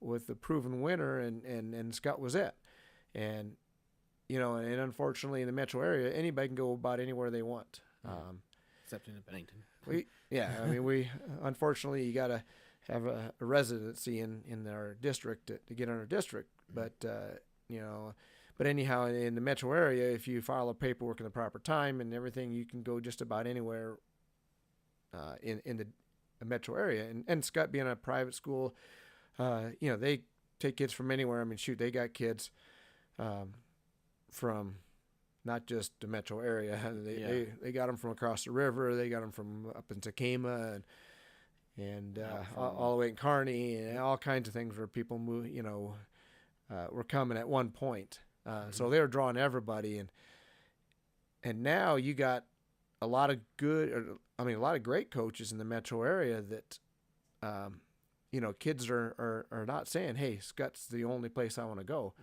S2: with the proven winner, and Scott was it. And and unfortunately in the metro area, anybody can go about anywhere they want,
S1: except in Bennington.
S2: We unfortunately, you got to have a residency in our district to get in our district. But but anyhow, in the metro area, if you file the paperwork in the proper time and everything, you can go just about anywhere in the metro area. And Scott being a private school, they take kids from anywhere. They got kids from not just the metro area. They got them from across the river. They got them from up in Takema and all the way in Kearney, and all kinds of things where people move, were coming at one point. So they were drawing everybody, and now you got a lot of a lot of great coaches in the metro area that, kids are not saying, hey, Scott's the only place I want to go.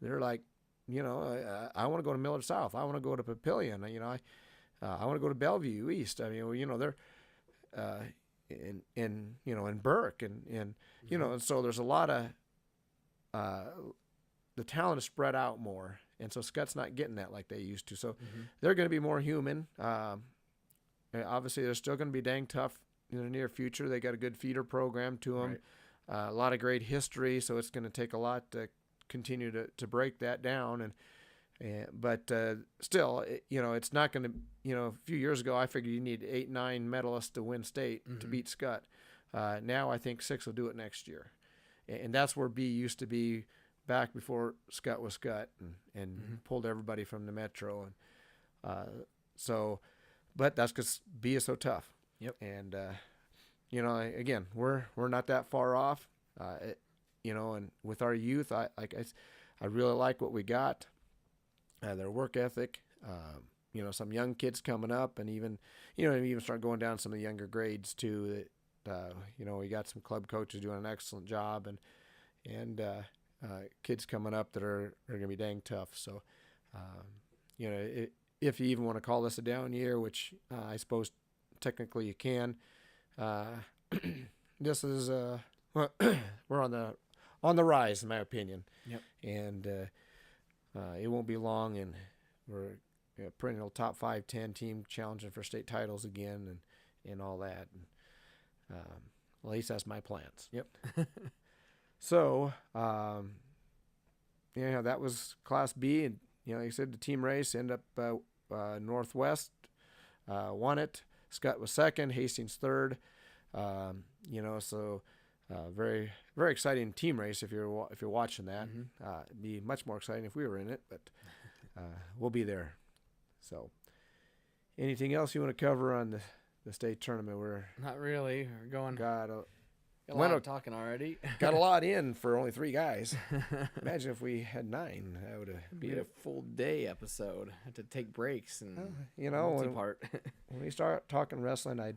S2: They're like, I want to go to Millard South. I want to go to Papillion. I want to go to Bellevue East. They're in Burke and so there's a lot of the talent is spread out more, and so Scott's not getting that like they used to. So they're going to be more human. Obviously, they're still going to be dang tough, in the near future. They got a good feeder program to them,
S1: Right.
S2: a lot of great history. So it's going to take a lot to continue to break that down. But still, it's not going to. A few years ago, I figured you need 8, 9 medalists to win state to beat Scott. Now I think 6 will do it next year, and that's where B used to be back before Scott was Scott and pulled everybody from the metro. And but that's because B is so tough.
S1: Yep.
S2: And again, we're not that far off. And with our youth, I really like what we got. Their work ethic, some young kids coming up, and even start going down some of the younger grades too. That we got some club coaches doing an excellent job, and kids coming up that are going to be dang tough. So, if you even want to call this a down year, which I suppose technically you can, this is we're on the rise, in my opinion.
S1: Yep.
S2: And it won't be long, and we're a perennial top 5, 10 team challenging for state titles again, and all that. And, at least that's my plans.
S1: Yep.
S2: So, that was Class B, and like I said, the team race ended up Northwest won it. Scott was second, Hastings third. So very, very exciting team race if you're watching that. It'd be much more exciting if we were in it, but we'll be there. So, anything else you want to cover on the state tournament? We're
S1: Not really. We're going.
S2: got
S1: a lot of talking already.
S2: got a lot in for only 3 guys. Imagine if we had 9. That would have
S1: Be a full day episode. Have to take breaks and
S2: when we start talking wrestling, I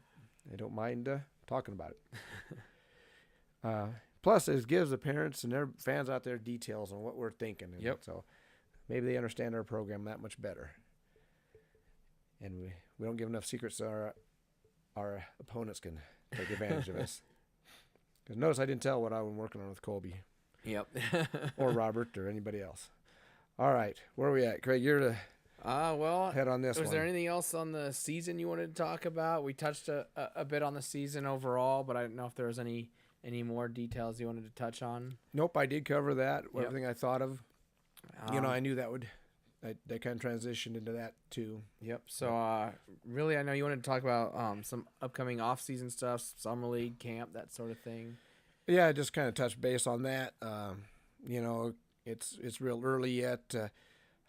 S2: don't mind talking about it. Plus, it gives the parents and their fans out there details on what we're thinking.
S1: Yep.
S2: So maybe they understand our program that much better. And we don't give enough secrets so our opponents can take advantage of us. Because notice I didn't tell what I've been working on with Colby.
S1: Yep.
S2: Or Robert or anybody else. All right. Where are we at? Craig, you're the head on this
S1: was
S2: one.
S1: there anything else on the season you wanted to talk about? We touched a bit on the season overall, but I didn't know if there was any more details you wanted to touch on.
S2: Nope, I did cover that.
S1: Yep.
S2: Everything I thought of. I knew that would that kind of transitioned into that too.
S1: Yep. So really, I know you wanted to talk about some upcoming off-season stuff, summer league, camp, that sort of thing.
S2: Yeah, just kind of touch base on that. It's real early yet.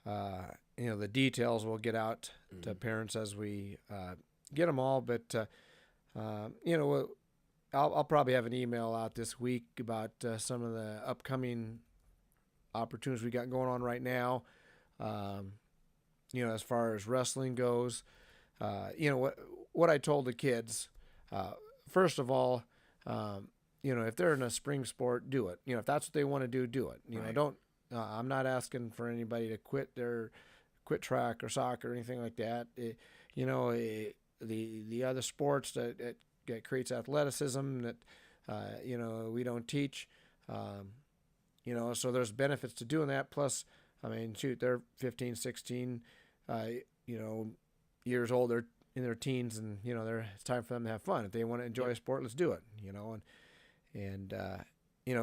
S2: The details will get out to parents as we get them all. But I'll probably have an email out this week about some of the upcoming opportunities we got going on right now. As far as wrestling goes, what I told the kids, first of all, if they're in a spring sport, do it. If that's what they want to do, do it.
S1: Right.
S2: Don't. I'm not asking for anybody to quit track or soccer or anything like that. The other sports that creates athleticism that we don't teach. So there's benefits to doing that. Plus, they're 15, 16, years old. They're in their teens, and it's time for them to have fun. If they want to enjoy a sport, let's do it.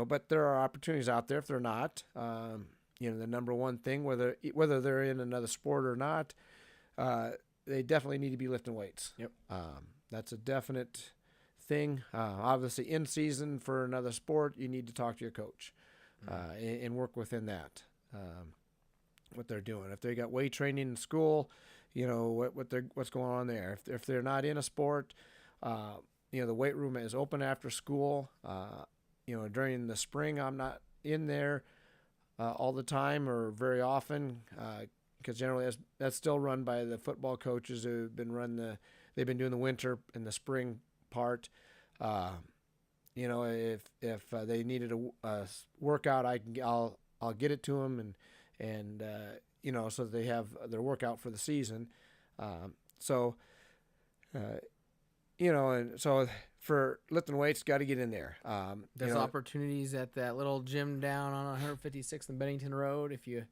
S2: But there are opportunities out there. If they're not, the number one thing, whether they're in another sport or not, they definitely need to be lifting weights.
S1: Yep.
S2: That's a definite thing. Obviously, in season for another sport, you need to talk to your coach and work within that. What they're doing. If they got weight training in school, what's going on there. If they're not in a sport, the weight room is open after school. During the spring, I'm not in there all the time or very often because generally that's still run by the football coaches who've been they've been doing the winter and the spring part. If they needed a workout, I'll get it to them and so that they have their workout for the season. And so for lifting weights, got to get in there.
S1: There's opportunities at that little gym down on 156th and Bennington Road. If you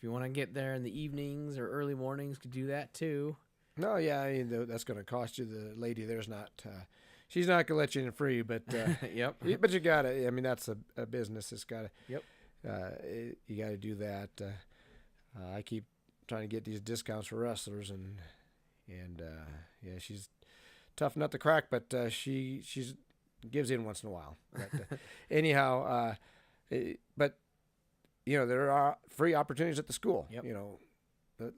S1: want to get there in the evenings or early mornings, could do that too.
S2: No, yeah, that's going to cost you. The lady there's not. she's not gonna let you in free, but
S1: Yep.
S2: but you gotta. I mean, that's a business. It's gotta.
S1: Yep.
S2: You gotta do that. I keep trying to get these discounts for wrestlers, and yeah, she's tough nut to crack, but she's gives in once in a while. But, anyhow, but there are free opportunities at the school.
S1: Yep.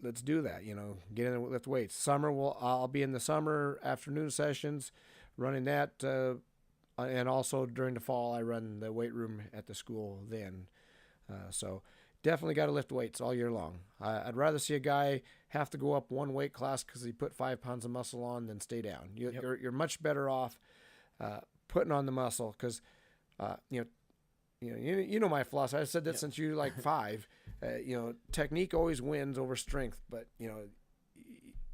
S2: Let's do that. Get in and lift weights. I'll be in the summer afternoon sessions, running that, and also during the fall I run the weight room at the school then. So definitely got to lift weights all year long. I'd rather see a guy have to go up one weight class because he put 5 pounds of muscle on than stay down. You're much better off putting on the muscle because you know my philosophy. I said that since you were like 5. Technique always wins over strength, but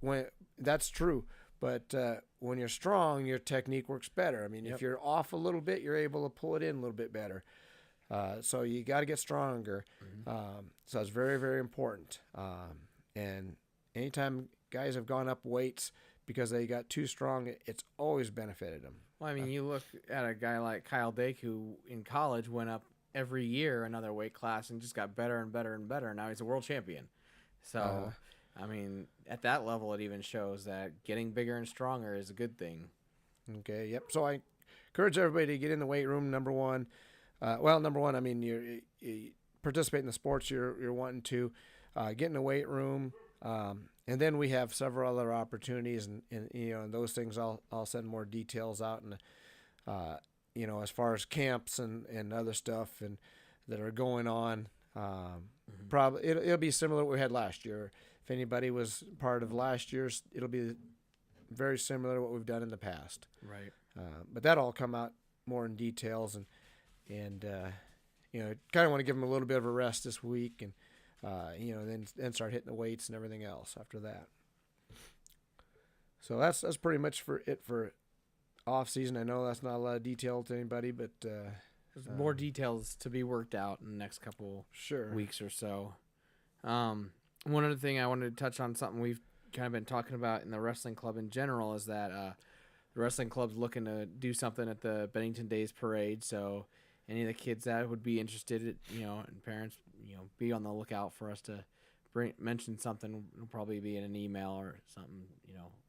S2: when that's true. But when you're strong, your technique works better. I mean, if you're off a little bit, you're able to pull it in a little bit better. So you got to get stronger. So it's very, very important. And anytime guys have gone up weights because they got too strong, it's always benefited them.
S1: Well, I mean, you look at a guy like Kyle Dake, who in college went up every year another weight class and just got better and better and better. Now he's a world champion. So, I mean, at that level, it even shows that getting bigger and stronger is a good thing.
S2: Okay, yep. So I encourage everybody to get in the weight room, number one. Number one, I mean, you participate in the sports you're wanting to. Get in the weight room. And then we have several other opportunities, and those things I'll send more details out, and as far as camps and other stuff and that are going on. Probably it'll be similar to what we had last year. If anybody was part of last year's, it'll be very similar to what we've done in the past.
S1: Right.
S2: But that'll all come out more in details, and kind of want to give them a little bit of a rest this week, and then start hitting the weights and everything else after that. So that's pretty much for off season. I know that's not a lot of detail to anybody, but
S1: there's more details to be worked out in the next couple weeks or so. One other thing I wanted to touch on, something we've kind of been talking about in the wrestling club in general, is that the wrestling club's looking to do something at the Bennington Days Parade. So any of the kids that would be interested, and parents, be on the lookout for us to mention something. It'll probably be in an email or something,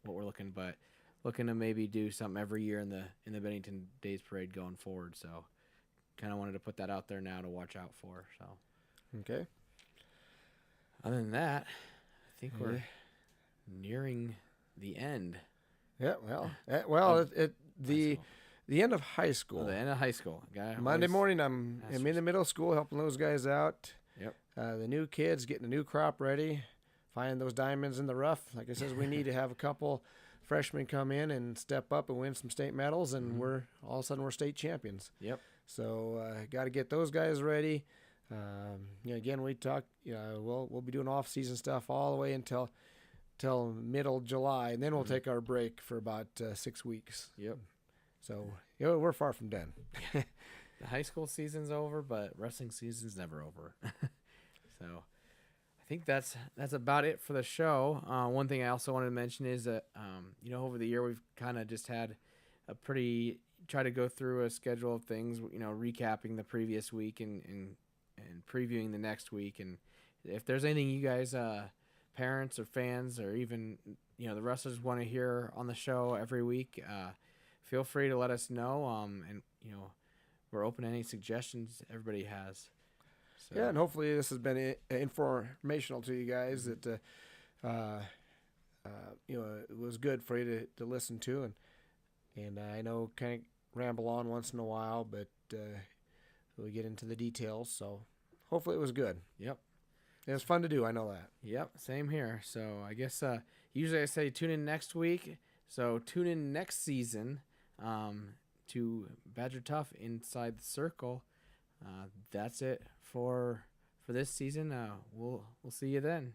S1: what we're looking to maybe do something every year in the Bennington Days Parade going forward. So kind of wanted to put that out there now to watch out for. So
S2: okay.
S1: Other than that, I think we're nearing the end.
S2: Yeah, the end of high school.
S1: Oh, the end of high school.
S2: Monday morning, I'm in the middle school helping those guys out.
S1: Yep.
S2: The new kids getting a new crop ready, finding those diamonds in the rough. Like I says, we need to have a couple freshmen come in and step up and win some state medals, and we're all of a sudden we're state champions.
S1: Yep.
S2: So got to get those guys ready. Again, we talk. We'll be doing off-season stuff all the way until middle July, and then we'll take our break for about 6 weeks.
S1: Yep.
S2: So we're far from done.
S1: The high school season's over, but wrestling season's never over. So I think that's about it for the show. One thing I also wanted to mention is that over the year we've kind of just had try to go through a schedule of things, recapping the previous week and previewing the next week. And if there's anything you guys, parents or fans, or even the wrestlers want to hear on the show every week, feel free to let us know. And we're open to any suggestions everybody has. So.
S2: Yeah, and hopefully this has been informational to you guys. That it was good for you to listen to, and I know kind of ramble on once in a while, but we get into the details. So hopefully it was good.
S1: Yep.
S2: It was fun to do. I know that.
S1: Yep, same here. So I guess usually I say tune in next week. So tune in next season to Badger Tough Inside the Circle. That's it for this season. We'll see you then.